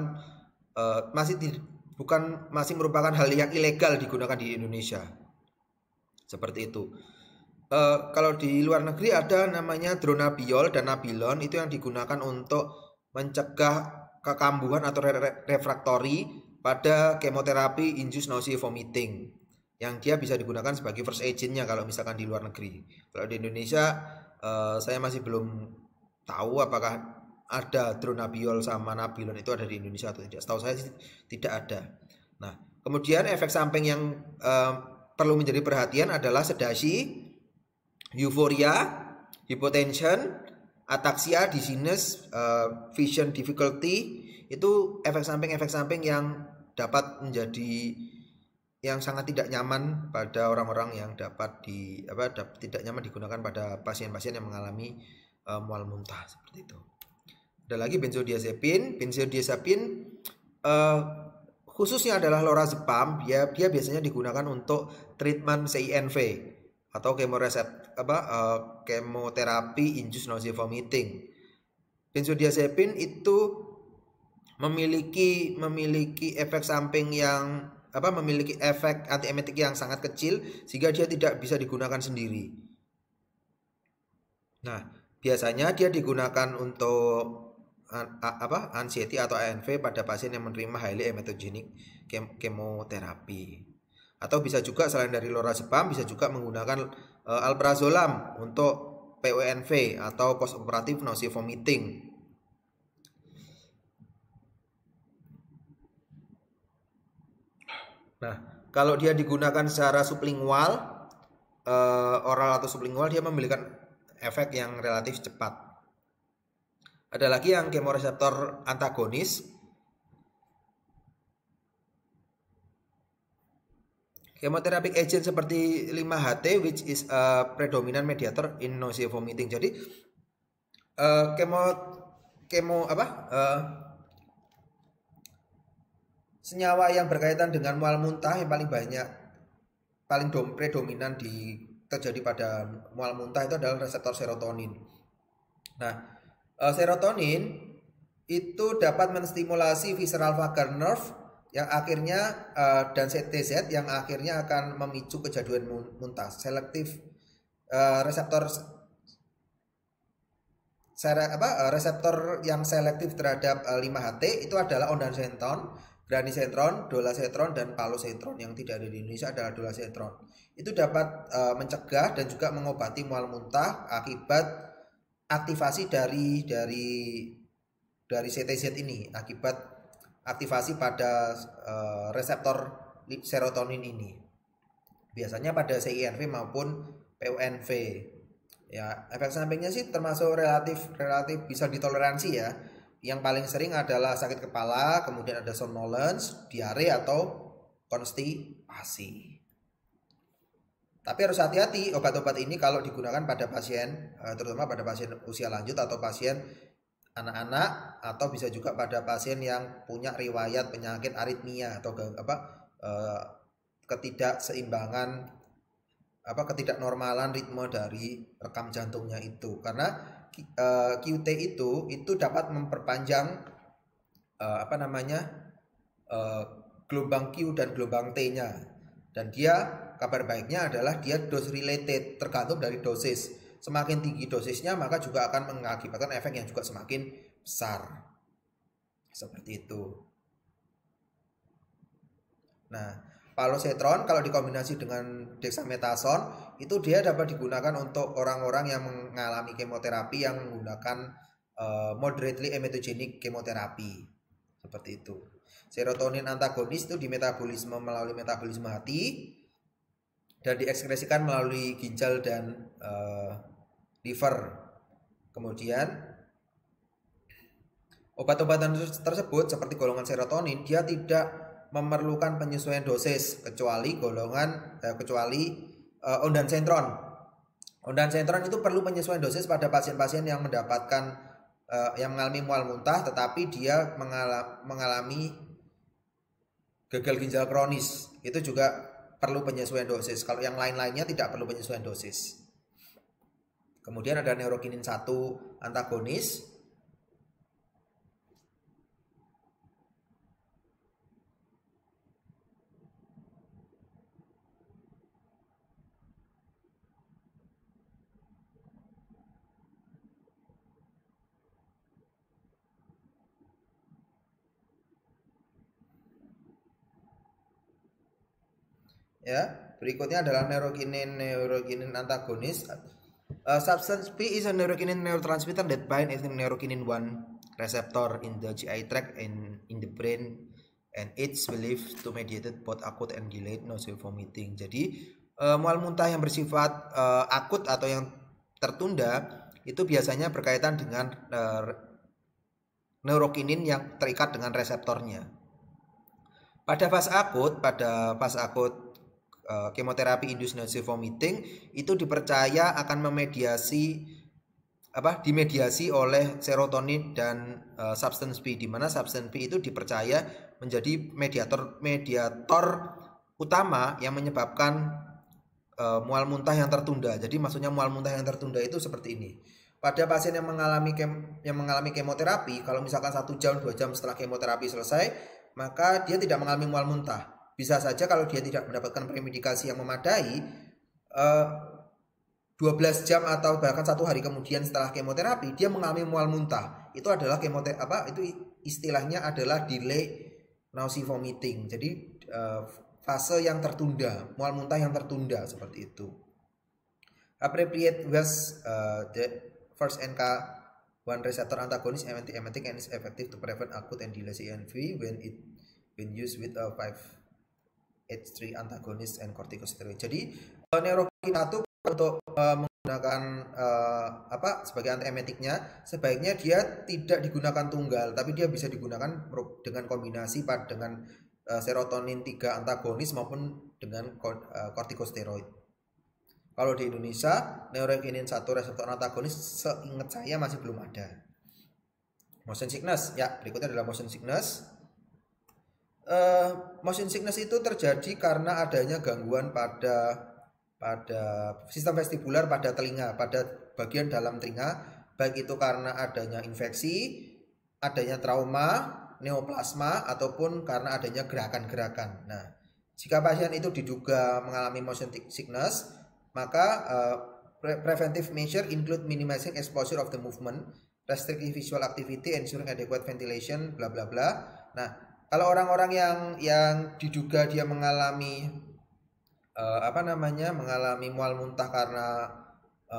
hal yang ilegal digunakan di Indonesia. Seperti itu. Kalau di luar negeri ada namanya dronabiol dan nabilon, itu yang digunakan untuk mencegah kekambuhan atau refraktori pada kemoterapi induced nausea vomiting, yang dia bisa digunakan sebagai first agent-nya kalau misalkan di luar negeri. Kalau di Indonesia saya masih belum tahu apakah ada dronabiol sama nabilon itu ada di Indonesia atau tidak. Setahu saya tidak ada. Nah, kemudian efek samping yang perlu menjadi perhatian adalah sedasi, euforia, hypotension, ataksia, dizziness, vision difficulty, itu efek samping yang dapat menjadi yang sangat tidak nyaman pada orang-orang yang tidak nyaman digunakan pada pasien-pasien yang mengalami mual muntah seperti itu. Ada lagi benzodiazepin. Khususnya adalah lorazepam. Dia biasanya digunakan untuk treatment CINV atau chemoterapi induced nausea vomiting. Benzodiazepin itu memiliki efek samping yang memiliki efek antiemetik yang sangat kecil sehingga dia tidak bisa digunakan sendiri. Nah, biasanya dia digunakan untuk anxiety atau ANV pada pasien yang menerima highly emetogenic kemoterapi. Atau bisa juga selain dari lorazepam bisa juga menggunakan alprazolam untuk PONV atau post operative nausea vomiting. Nah, kalau dia digunakan secara sublingual, oral atau sublingual, dia memberikan efek yang relatif cepat. Ada lagi yang kemoreseptor antagonis. Chemotherapeutic agent seperti 5-HT which is a predominant mediator in nausea vomiting. Jadi senyawa yang berkaitan dengan mual muntah yang paling predominan terjadi pada mual muntah itu adalah reseptor serotonin. Nah, serotonin itu dapat menstimulasi visceral vagal nerve yang akhirnya dan CTZ yang akhirnya akan memicu kecanduan muntah. Reseptor yang selektif terhadap 5-HT itu adalah ondansetron, granisetron, dolasetron, dan palosetron. Yang tidak ada di Indonesia adalah dolasetron. Itu dapat mencegah dan juga mengobati mual muntah akibat aktivasi dari CTZ ini, akibat aktivasi pada reseptor serotonin ini. Biasanya pada CINV maupun PONV. Ya, efek sampingnya sih termasuk relatif bisa ditoleransi ya. Yang paling sering adalah sakit kepala, kemudian ada somnolence, diare atau konstipasi. Tapi harus hati-hati obat-obat ini kalau digunakan pada pasien, terutama pada pasien usia lanjut atau pasien anak-anak, atau bisa juga pada pasien yang punya riwayat penyakit aritmia atau ketidaknormalan ritme dari rekam jantungnya itu. Karena QT itu dapat memperpanjang gelombang Q dan gelombang T-nya. Dan kabar baiknya adalah dia dose related, tergantung dari dosis. Semakin tinggi dosisnya maka juga akan mengakibatkan efek yang juga semakin besar. Seperti itu. Nah, palosetron kalau dikombinasi dengan dexamethasone itu dia dapat digunakan untuk orang-orang yang mengalami kemoterapi yang menggunakan moderately emetogenic kemoterapi. Seperti itu. Serotonin antagonis itu dimetabolisme melalui metabolisme hati dan diekskresikan melalui ginjal dan liver. Kemudian obat-obatan tersebut seperti golongan serotonin dia tidak memerlukan penyesuaian dosis kecuali ondansetron. Ondansetron itu perlu penyesuaian dosis pada pasien-pasien yang mendapatkan yang mengalami mual muntah tetapi dia mengalami gagal ginjal kronis. Itu juga perlu penyesuaian dosis. Kalau yang lain-lainnya tidak perlu penyesuaian dosis. Kemudian ada neurokinin 1 antagonis. Ya, berikutnya adalah neurokinin antagonis. Substance P is a neurokinin neurotransmitter that bind neurokinin 1 receptor in the GI tract and in the brain, and it's believed to mediate both acute and delayed nausea vomiting. Jadi Mual muntah yang bersifat akut atau yang tertunda itu biasanya berkaitan dengan neurokinin yang terikat dengan reseptornya. Pada fase akut kemoterapi induced nausea vomiting itu dipercaya akan dimediasi oleh serotonin dan substance P, di mana substance P itu dipercaya menjadi mediator utama yang menyebabkan mual muntah yang tertunda. Jadi maksudnya mual muntah yang tertunda itu seperti ini. Pada pasien yang mengalami kemoterapi, kalau misalkan 1 jam 2 jam setelah kemoterapi selesai, maka dia tidak mengalami mual muntah. Bisa saja kalau dia tidak mendapatkan premedikasi yang memadai, 12 jam atau bahkan 1 hari kemudian setelah kemoterapi dia mengalami mual muntah. Itu adalah itu istilahnya adalah delay nausea vomiting. Jadi fase yang tertunda, mual muntah yang tertunda seperti itu. Appropriate was the first NK1 receptor antagonist anti-emetic and is effective to prevent acute and delayed CNV when used with a 5-HT3 antagonist and corticosteroid. Jadi neurokin 1 untuk menggunakan sebagai antiemetiknya sebaiknya dia tidak digunakan tunggal, tapi dia bisa digunakan dengan kombinasi dengan serotonin 3 antagonis maupun dengan corticosteroid. Kalau di Indonesia neurokinin 1 reseptor antagonis seingat saya masih belum ada. Motion sickness, ya berikutnya adalah motion sickness. Motion sickness itu terjadi karena adanya gangguan pada sistem vestibular pada telinga, pada bagian dalam telinga, baik itu karena adanya infeksi, adanya trauma, neoplasma, ataupun karena adanya gerakan-gerakan. Nah, jika pasien itu diduga mengalami motion sickness, maka preventive measure include minimizing exposure of the movement, restricting visual activity, ensuring adequate ventilation, bla bla bla. Nah, kalau orang-orang yang diduga dia mengalami mengalami mual muntah karena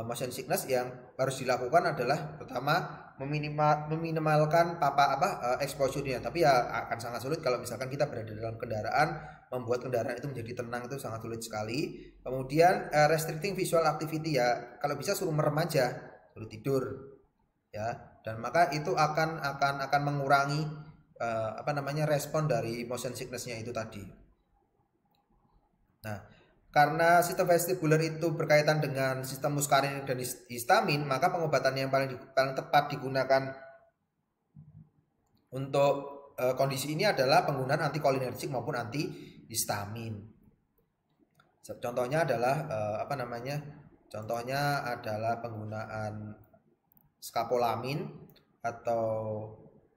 motion sickness, yang harus dilakukan adalah pertama meminimalkan exposure-nya. Tapi ya akan sangat sulit kalau misalkan kita berada dalam kendaraan, membuat kendaraan itu menjadi tenang itu sangat sulit sekali. Kemudian restricting visual activity, ya kalau bisa suruh merem aja, suruh tidur ya, dan maka itu akan mengurangi respon dari motion sickness-nya itu tadi. Nah, karena sistem vestibular itu berkaitan dengan sistem muskarinik dan histamin, maka pengobatan yang paling tepat digunakan untuk kondisi ini adalah penggunaan antikolinergik maupun antihistamin. Contohnya adalah Contohnya adalah penggunaan skapolamin atau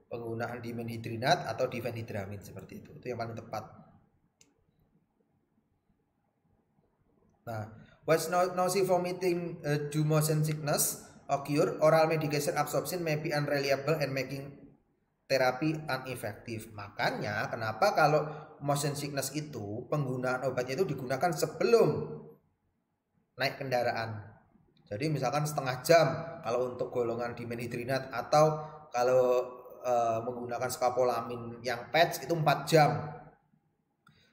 penggunaan dimenhidrinat atau difenhidramin seperti itu. Itu yang paling tepat. Nah, while nausea vomiting due motion sickness occur, oral medication absorption may be unreliable and making therapy ineffective. Makanya kenapa kalau motion sickness itu penggunaan obatnya itu digunakan sebelum naik kendaraan. Jadi misalkan setengah jam kalau untuk golongan dimenhidrinat, atau kalau menggunakan skapolamin yang patch itu 4 jam.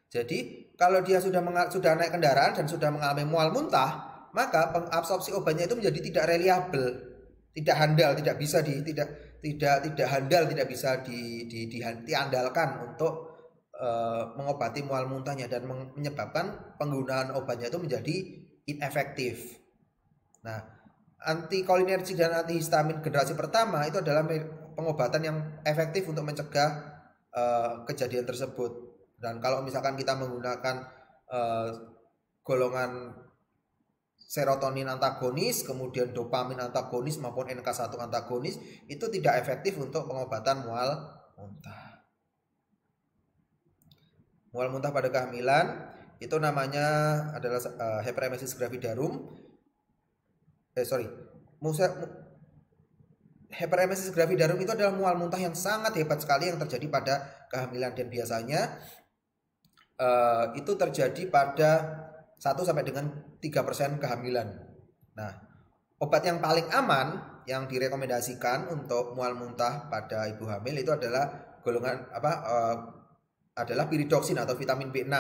Jadi kalau dia sudah naik kendaraan dan sudah mengalami mual muntah, maka pengabsorpsi obatnya itu menjadi tidak reliable, tidak handal, tidak bisa diandalkan untuk mengobati mual muntahnya, dan menyebabkan penggunaan obatnya itu menjadi inefektif. Nah, antikolinergik dan antihistamin generasi pertama itu adalah pengobatan yang efektif untuk mencegah kejadian tersebut. Dan kalau misalkan kita menggunakan golongan serotonin antagonis, kemudian dopamin antagonis maupun NK1 antagonis, itu tidak efektif untuk pengobatan mual muntah. Mual muntah pada kehamilan itu namanya adalah hyperemesis gravidarum. Hyperemesis gravidarum itu adalah mual muntah yang sangat hebat sekali yang terjadi pada kehamilan, dan biasanya itu terjadi pada 1 sampai dengan 3% kehamilan. Nah, obat yang paling aman yang direkomendasikan untuk mual muntah pada ibu hamil itu adalah adalah piridoksin atau vitamin B6.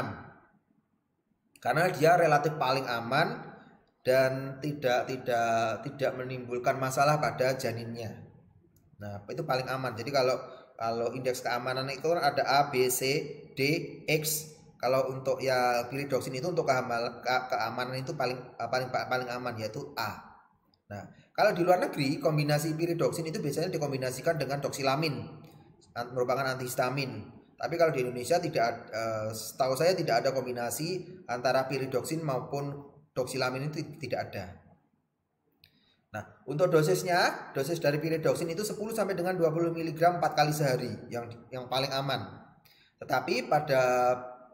karena dia relatif paling aman dan tidak menimbulkan masalah pada janinnya. Nah, itu paling aman. Jadi kalau indeks keamanan itu ada A, B, C, D, X. Kalau untuk ya piridoksin itu untuk keamanan itu paling aman, yaitu A. Nah, kalau di luar negeri kombinasi piridoksin itu biasanya dikombinasikan dengan doksilamin, merupakan antihistamin. Tapi kalau di Indonesia setahu saya tidak ada kombinasi antara piridoksin maupun doksilamin, itu tidak ada. Nah, untuk dosis dari piridoksin itu 10 sampai dengan 20 mg 4 kali sehari yang paling aman. Tetapi pada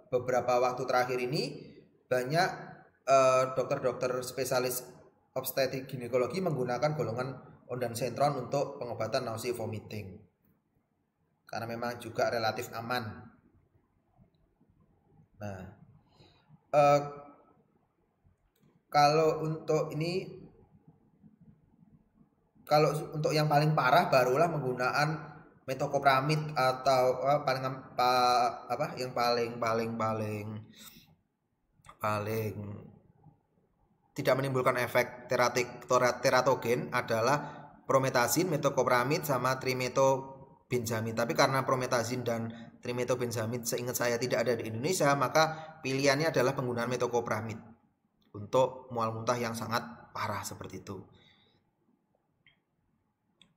beberapa waktu terakhir ini banyak dokter-dokter spesialis obstetrik ginekologi menggunakan golongan ondansetron untuk pengobatan nausea vomiting. Karena memang juga relatif aman. Nah, kalau untuk yang paling parah barulah menggunakan metoclopramid atau yang paling tidak menimbulkan efek teratogen adalah prometasin, metoclopramid sama trimetobenzamid. Tapi karena prometasin dan trimetobenzamid seingat saya tidak ada di Indonesia, maka pilihannya adalah penggunaan metoclopramid untuk mual muntah yang sangat parah seperti itu.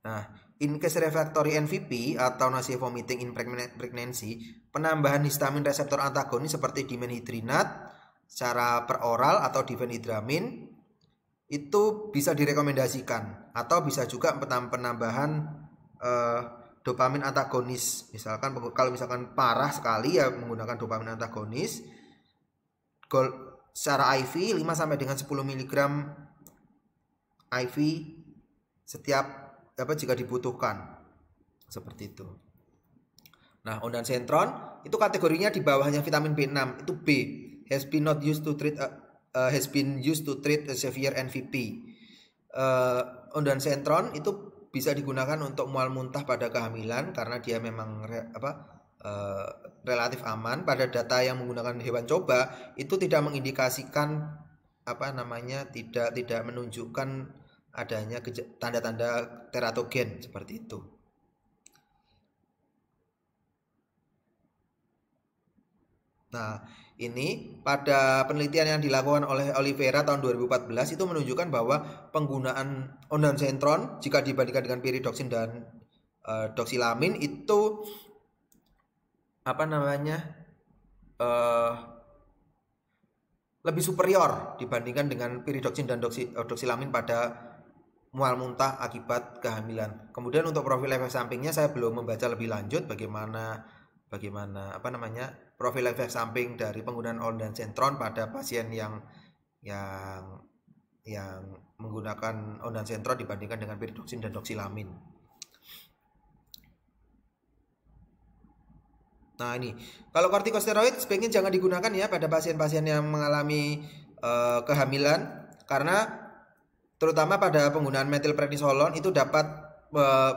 Nah, in case refractory NVP atau nausea vomiting in pregnancy, penambahan histamin reseptor antagonis seperti dimenhidrinat secara peroral atau difenhidramin itu bisa direkomendasikan, atau bisa juga penambahan dopamin antagonis. Misalkan kalau misalkan parah sekali ya menggunakan dopamin antagonis secara IV 5 sampai dengan 10 mg IV setiap jika dibutuhkan, seperti itu. Nah, ondansetron itu kategorinya di bawahnya vitamin B6, itu B, has been used to treat a severe NVP. Ondansetron itu bisa digunakan untuk mual muntah pada kehamilan karena dia memang relatif aman. Pada data yang menggunakan hewan coba itu tidak mengindikasikan tidak menunjukkan adanya tanda-tanda teratogen seperti itu. Nah, ini pada penelitian yang dilakukan oleh Oliveira tahun 2014 itu menunjukkan bahwa penggunaan ondansetron jika dibandingkan dengan piridoksin dan doksilamin itu lebih superior dibandingkan dengan piridoksin dan doksilamin pada mual muntah akibat kehamilan. Kemudian untuk profil efek sampingnya saya belum membaca lebih lanjut bagaimana profil efek samping dari penggunaan ondansetron pada pasien yang menggunakan ondansetron dibandingkan dengan piridoksin dan doksilamin. Nah, ini kalau kortikosteroid sebaiknya jangan digunakan ya pada pasien-pasien yang mengalami kehamilan, karena terutama pada penggunaan metilprednisolon itu dapat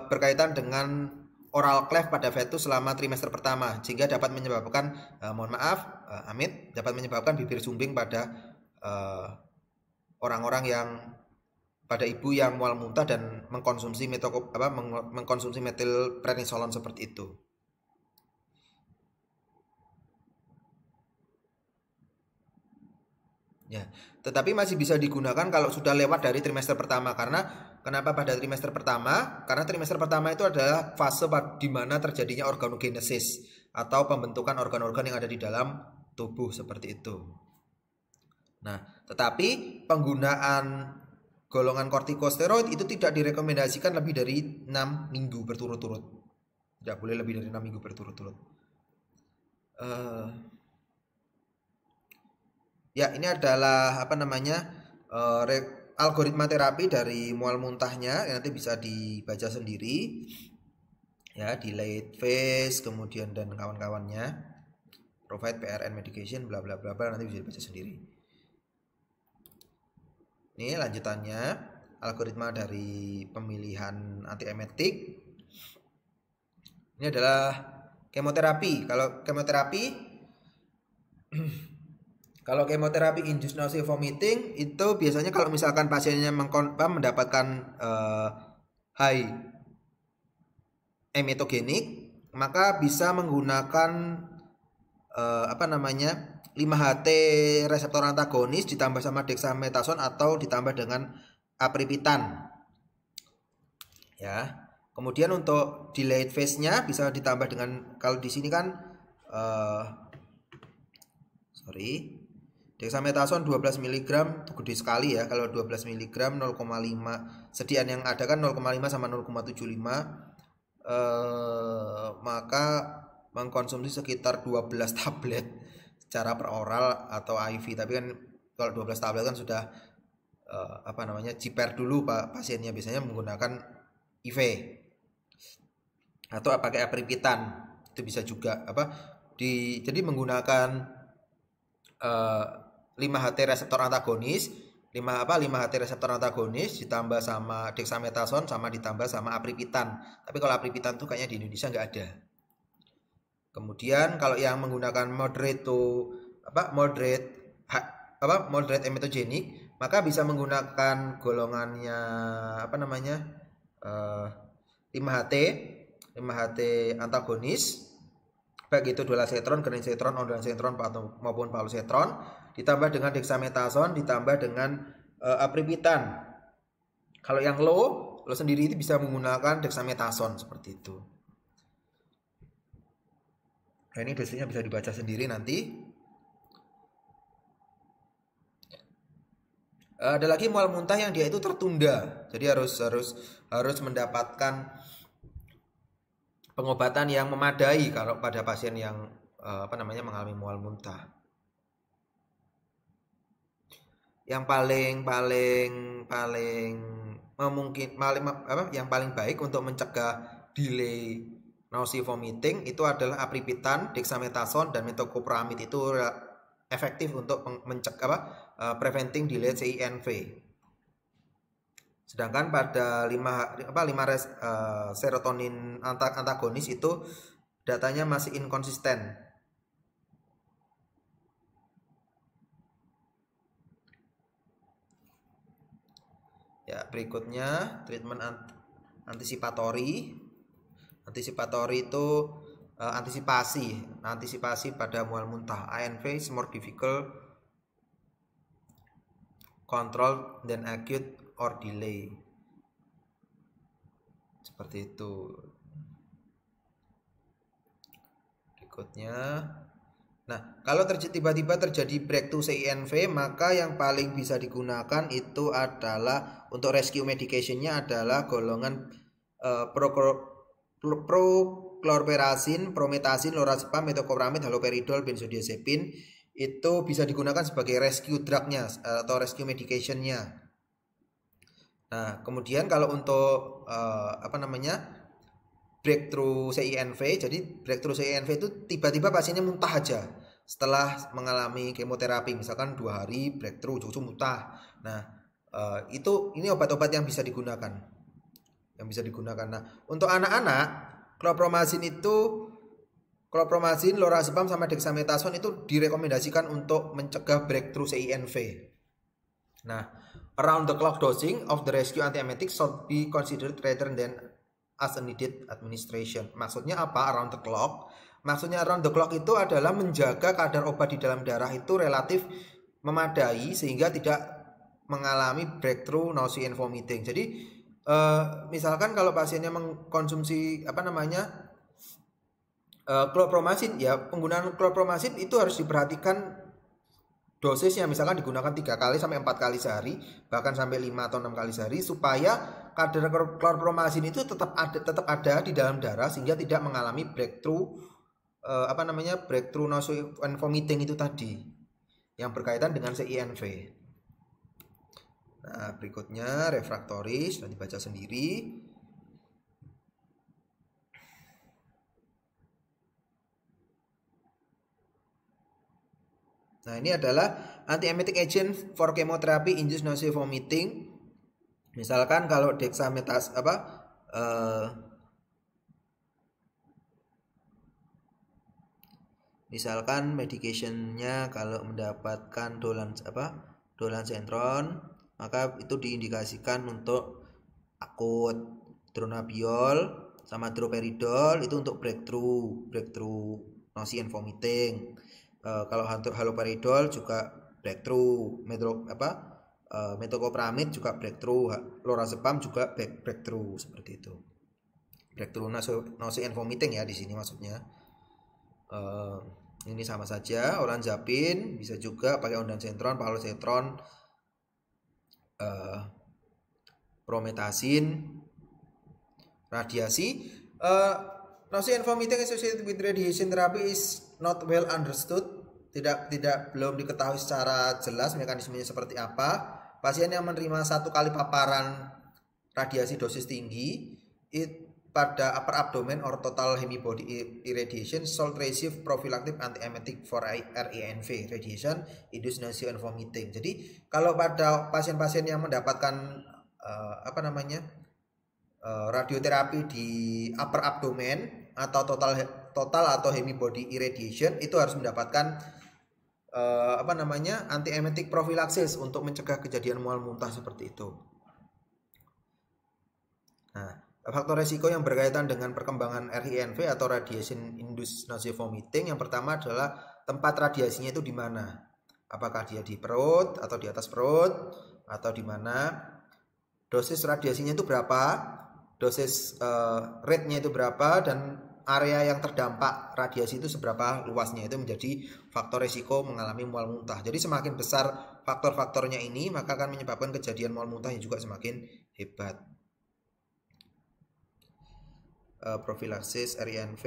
berkaitan dengan oral cleft pada fetus selama trimester pertama, sehingga dapat menyebabkan dapat menyebabkan bibir sumbing pada pada ibu yang mual muntah dan mengkonsumsi metilprednisolon seperti itu. Ya, tetapi masih bisa digunakan kalau sudah lewat dari trimester pertama. Kenapa pada trimester pertama? Karena trimester pertama itu adalah fase di mana terjadinya organogenesis atau pembentukan organ-organ yang ada di dalam tubuh seperti itu. Nah, tetapi penggunaan golongan kortikosteroid itu tidak direkomendasikan lebih dari 6 minggu berturut-turut. Tidak boleh lebih dari 6 minggu berturut-turut. Ya, ini adalah algoritma terapi dari mual muntahnya, nanti bisa dibaca sendiri ya, delayed phase kemudian dan kawan-kawannya, provide PRN medication bla bla bla, nanti bisa dibaca sendiri. Ini lanjutannya algoritma dari pemilihan antiemetik. Ini adalah kemoterapi. Kalau kemoterapi Kalau kemoterapi induced nausea vomiting itu biasanya kalau misalkan pasiennya mendapatkan high emetogenik, maka bisa menggunakan 5-HT reseptor antagonis ditambah sama dexamethasone atau ditambah dengan apripitan. Ya. Kemudian untuk delayed phase-nya bisa ditambah dengan, kalau di sini kan dexamethasone 12 mg itu gede sekali ya. Kalau 12 mg 0,5, sediaan yang ada kan 0,5 sama 0,75, maka mengkonsumsi sekitar 12 tablet secara per oral atau IV. Tapi kan kalau 12 tablet kan sudah jiper dulu pasiennya, biasanya menggunakan IV atau pakai apripitan, itu bisa juga jadi menggunakan 5-HT reseptor antagonis, 5-HT reseptor antagonis ditambah sama dexamethasone sama ditambah sama apripitan. Tapi kalau apripitan tuh kayaknya di Indonesia nggak ada. Kemudian kalau yang menggunakan moderate emetogenic, maka bisa menggunakan golongannya 5-HT antagonis, baik itu dolasetron, granisetron, ondansetron maupun palosetron, ditambah dengan dexamethasone, ditambah dengan apripitan. Kalau yang low sendiri itu bisa menggunakan dexamethasone seperti itu. Nah, ini dosisnya bisa dibaca sendiri nanti. Ada lagi mual muntah yang dia itu tertunda, jadi harus mendapatkan pengobatan yang memadai kalau pada pasien yang mengalami mual muntah. Yang yang paling baik untuk mencegah delay nausea vomiting itu adalah apripitan, dexamethasone dan metoclopramid. Itu efektif untuk mencegah preventing delayed CINV. Sedangkan pada 5 serotonin antagonis itu datanya masih inkonsisten. Ya, berikutnya treatment antisipatori. Antisipatori itu antisipasi pada mual muntah. ANV is more difficult control than acute or delay. Seperti itu. Berikutnya, nah kalau tiba-tiba terjadi breakthrough CINV, maka yang paling bisa digunakan itu adalah untuk rescue medication-nya adalah golongan prochlorperazine, promethazine, lorazepam, metoclopramid, haloperidol, benzodiazepin. Itu bisa digunakan sebagai rescue drug-nya atau rescue medication-nya. Nah, kemudian kalau untuk breakthrough CINV, jadi breakthrough CINV itu tiba-tiba pasiennya muntah aja setelah mengalami kemoterapi, misalkan 2 hari breakthrough muntah. Nah, ini obat-obat yang bisa digunakan. Nah, untuk anak-anak, chlorpromazine, lorazepam sama dexamethasone itu direkomendasikan untuk mencegah breakthrough CINV. Nah, around the clock dosing of the rescue antiemetic should be considered rather than as a needed administration. Maksudnya apa around the clock? Maksudnya around the clock itu adalah menjaga kadar obat di dalam darah itu relatif memadai sehingga tidak mengalami breakthrough nausea and vomiting. Jadi misalkan kalau pasiennya mengkonsumsi chlorpromazine, ya penggunaan chlorpromazine itu harus diperhatikan dosisnya, misalkan digunakan 3 kali sampai 4 kali sehari, bahkan sampai 5 atau 6 kali sehari, supaya kadar chlorpromazine itu tetap ada di dalam darah sehingga tidak mengalami breakthrough breakthrough nausea and vomiting itu tadi yang berkaitan dengan CINV. Nah, berikutnya refraktoris, sudah dibaca sendiri. Nah, ini adalah antiemetic agent for chemotherapy induced nausea vomiting. Misalkan kalau Misalkan medicationnya kalau mendapatkan dolan sentron, maka itu diindikasikan untuk akut. Dronabiol sama droperidol itu untuk breakthrough nausea and vomiting. Kalau haloperidol juga breakthrough, metoclopramid juga breakthrough, lorazepam juga breakthrough, seperti itu. Breakthrough nausea and vomiting ya di sini maksudnya. Ini sama saja, olanzapin bisa juga pakai ondansetron, palosetron, prometasin, radiasi. Nausea and vomiting associated with radiation therapy is not well understood. Belum diketahui secara jelas mekanismenya seperti apa. Pasien yang menerima 1 kali paparan radiasi dosis tinggi pada upper abdomen or total hemibody irradiation should receive prophylactic antiemetic for RENV, radiation induced nausea and vomiting. Jadi kalau pada pasien-pasien yang mendapatkan radioterapi di upper abdomen atau total atau hemibody irradiation itu harus mendapatkan antiemetic prophylaxis untuk mencegah kejadian mual muntah seperti itu. Nah, faktor resiko yang berkaitan dengan perkembangan RINV atau radiation induced nausea vomiting, yang pertama adalah tempat radiasinya itu di mana. Apakah dia di perut atau di atas perut atau di mana? Dosis radiasinya itu berapa? Dosis rate-nya itu berapa, dan area yang terdampak radiasi itu seberapa luasnya, itu menjadi faktor resiko mengalami mual muntah. Jadi semakin besar faktor-faktornya ini, maka akan menyebabkan kejadian mual muntah yang juga semakin hebat. Profilaksis RINV.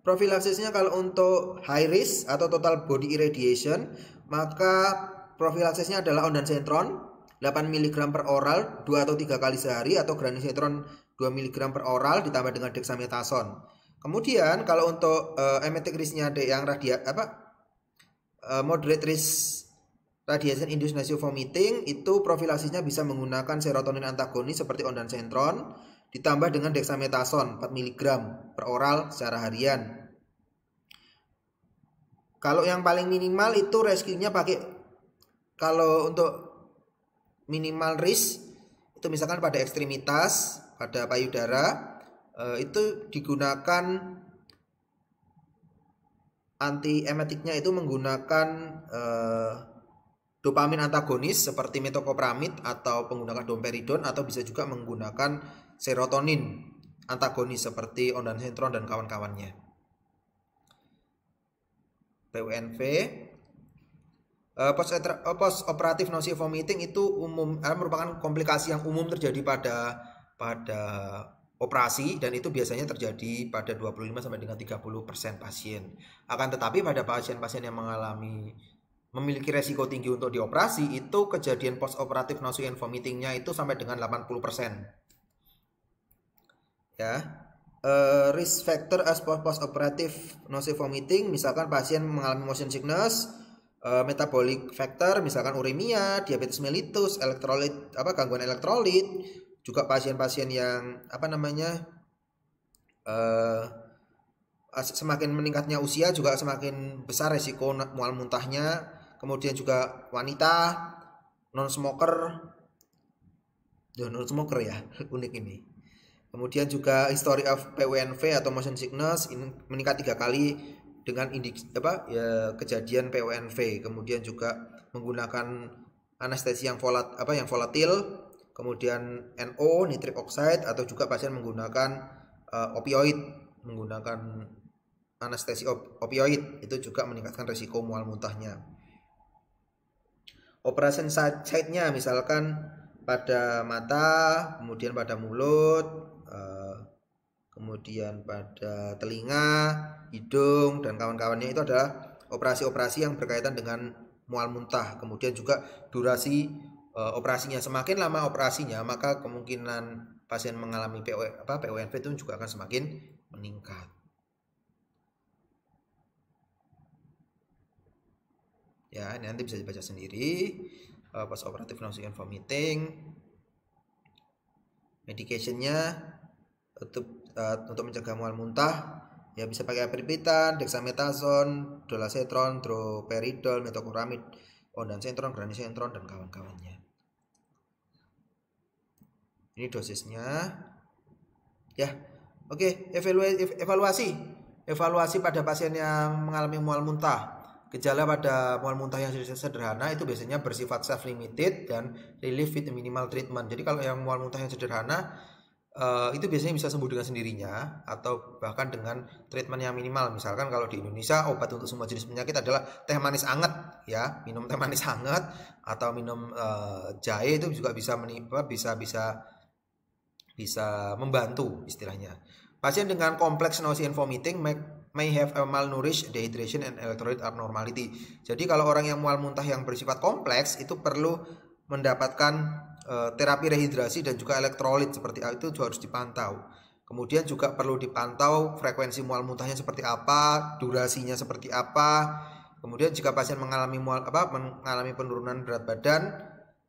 Profilaksisnya kalau untuk high risk atau total body irradiation, maka profilaksisnya adalah ondansetron 8 mg per oral 2 atau 3 kali sehari, atau granisetron 2 mg per oral ditambah dengan dexamethasone. Kemudian kalau untuk emetic risk-nya yang moderate risk radiation induced nausea vomiting, itu profilaksisnya bisa menggunakan serotonin antagonis seperti ondansetron ditambah dengan dexamethasone 4 mg per oral secara harian. Kalau yang paling minimal itu rescue-nya kalau untuk minimal risk itu misalkan pada ekstremitas, pada payudara, itu digunakan antiemetiknya itu menggunakan dopamin antagonis seperti metoclopramid atau menggunakan domperidon, atau bisa juga menggunakan serotonin antagonis seperti ondansetron dan kawan-kawannya. PUNV. Post operatif nausea vomiting itu merupakan komplikasi yang umum terjadi pada operasi, dan itu biasanya terjadi pada 25 sampai dengan 30% pasien. Akan tetapi pada pasien-pasien yang memiliki resiko tinggi untuk dioperasi, itu kejadian post operatif nausea and vomitingnya itu sampai dengan 80%. Ya. Risk factor as post operative nausea vomiting, misalkan pasien mengalami motion sickness, metabolic factor misalkan uremia, diabetes mellitus, gangguan elektrolit, juga pasien-pasien yang semakin meningkatnya usia juga semakin besar resiko mual muntahnya. Kemudian juga wanita, non smoker ya, unik ini. Kemudian juga history of PUNV atau motion sickness ini meningkat 3 kali dengan kejadian PUNV. Kemudian juga menggunakan anestesi yang volatil, kemudian NO, nitric oxide, atau juga pasien menggunakan opioid, menggunakan anestesi opioid, itu juga meningkatkan risiko mual muntahnya. Operation site-nya misalkan pada mata, kemudian pada mulut, kemudian pada telinga, hidung, dan kawan-kawannya, itu adalah operasi-operasi yang berkaitan dengan mual muntah. Kemudian juga durasi operasinya, semakin lama operasinya, maka kemungkinan pasien mengalami PUNV itu juga akan semakin meningkat. Ya, ini nanti bisa dibaca sendiri. Post operative nausea and vomiting. Medicationnya untuk mencegah mual muntah Ya bisa pakai apripitan, dexamethasone, dolasetron, droperidol, metoclopramid, ondansetron, granisetron dan kawan-kawannya. Ini dosisnya. Ya. Oke, evaluasi pada pasien yang mengalami mual muntah. Gejala pada mual muntah yang sederhana itu biasanya bersifat self limited dan relief with minimal treatment. Jadi kalau yang mual muntah yang sederhana itu biasanya bisa sembuh dengan sendirinya atau bahkan dengan treatment yang minimal. Misalkan kalau di Indonesia obat untuk semua jenis penyakit adalah teh manis hangat, ya, minum teh manis hangat atau minum jahe itu juga bisa bisa membantu istilahnya. Pasien dengan kompleks nausea and vomiting may have a malnourished, dehydration and electrolyte abnormality. Jadi kalau orang yang mual muntah yang bersifat kompleks itu perlu mendapatkan terapi rehidrasi dan juga elektrolit seperti itu juga harus dipantau. Kemudian juga perlu dipantau frekuensi mual muntahnya seperti apa, durasinya seperti apa. Kemudian jika pasien mengalami penurunan berat badan,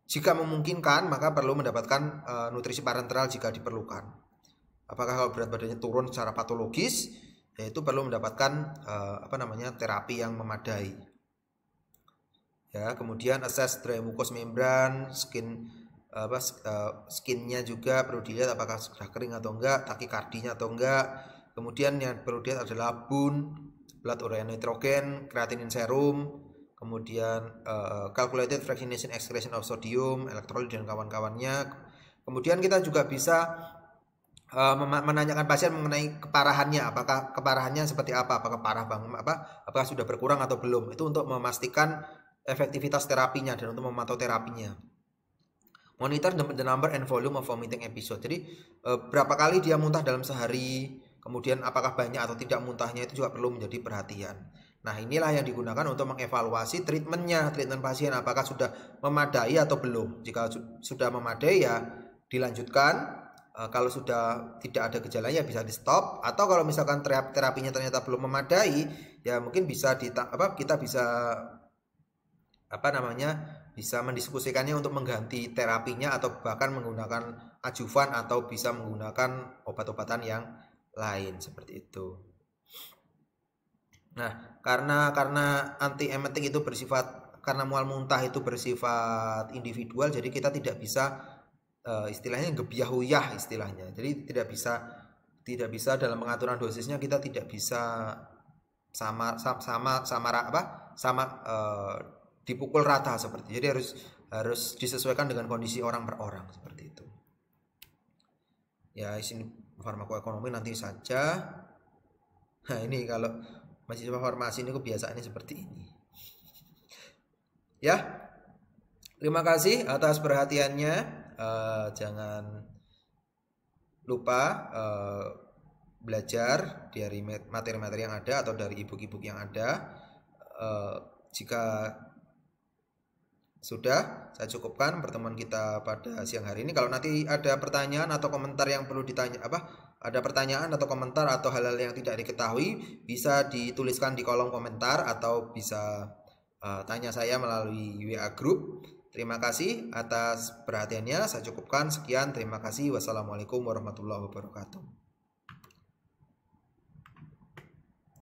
jika memungkinkan maka perlu mendapatkan nutrisi parenteral jika diperlukan. Apakah kalau berat badannya turun secara patologis, yaitu perlu mendapatkan terapi yang memadai. Ya, kemudian assess dry mucous membrane, skinnya juga perlu dilihat apakah sudah kering atau enggak, takikardinya atau enggak. Kemudian yang perlu dilihat adalah blood urea nitrogen, creatinine serum, kemudian calculated fractionation excretion of sodium, elektrolit dan kawan-kawannya. Kemudian kita juga bisa menanyakan pasien mengenai keparahannya, apakah keparahannya seperti apa, apakah parah banget, apakah sudah berkurang atau belum. Itu untuk memastikan efektivitas terapinya dan untuk memantau terapinya. Monitor the number and volume of vomiting episode. Jadi berapa kali dia muntah dalam sehari, kemudian apakah banyak atau tidak muntahnya itu juga perlu menjadi perhatian. Nah, inilah yang digunakan untuk mengevaluasi treatment pasien apakah sudah memadai atau belum. Jika sudah memadai ya dilanjutkan. Kalau sudah tidak ada gejalanya bisa di stop, atau kalau misalkan terapinya ternyata belum memadai ya mungkin bisa kita bisa mendiskusikannya untuk mengganti terapinya atau bahkan menggunakan adjuvan atau bisa menggunakan obat-obatan yang lain seperti itu. Nah, karena anti emetic itu karena mual muntah itu bersifat individual, jadi kita tidak bisa istilahnya gebiah-uyah istilahnya. Jadi tidak bisa dalam pengaturan dosisnya kita tidak bisa sama dipukul rata seperti. Jadi harus disesuaikan dengan kondisi orang per orang seperti itu. Ya, sini farmakoekonomi nanti saja. Nah, ini kalau mahasiswa farmasi ini kebiasaannya seperti ini. Ya. Terima kasih atas perhatiannya. Jangan lupa belajar dari materi-materi yang ada atau dari e-book yang ada. Jika sudah, saya cukupkan pertemuan kita pada siang hari ini. Kalau nanti ada pertanyaan atau komentar yang perlu ditanya, ada pertanyaan atau komentar atau hal-hal yang tidak diketahui, bisa dituliskan di kolom komentar atau bisa tanya saya melalui WA Group. Terima kasih atas perhatiannya. Saya cukupkan. Sekian. Terima kasih. Wassalamualaikum warahmatullahi wabarakatuh.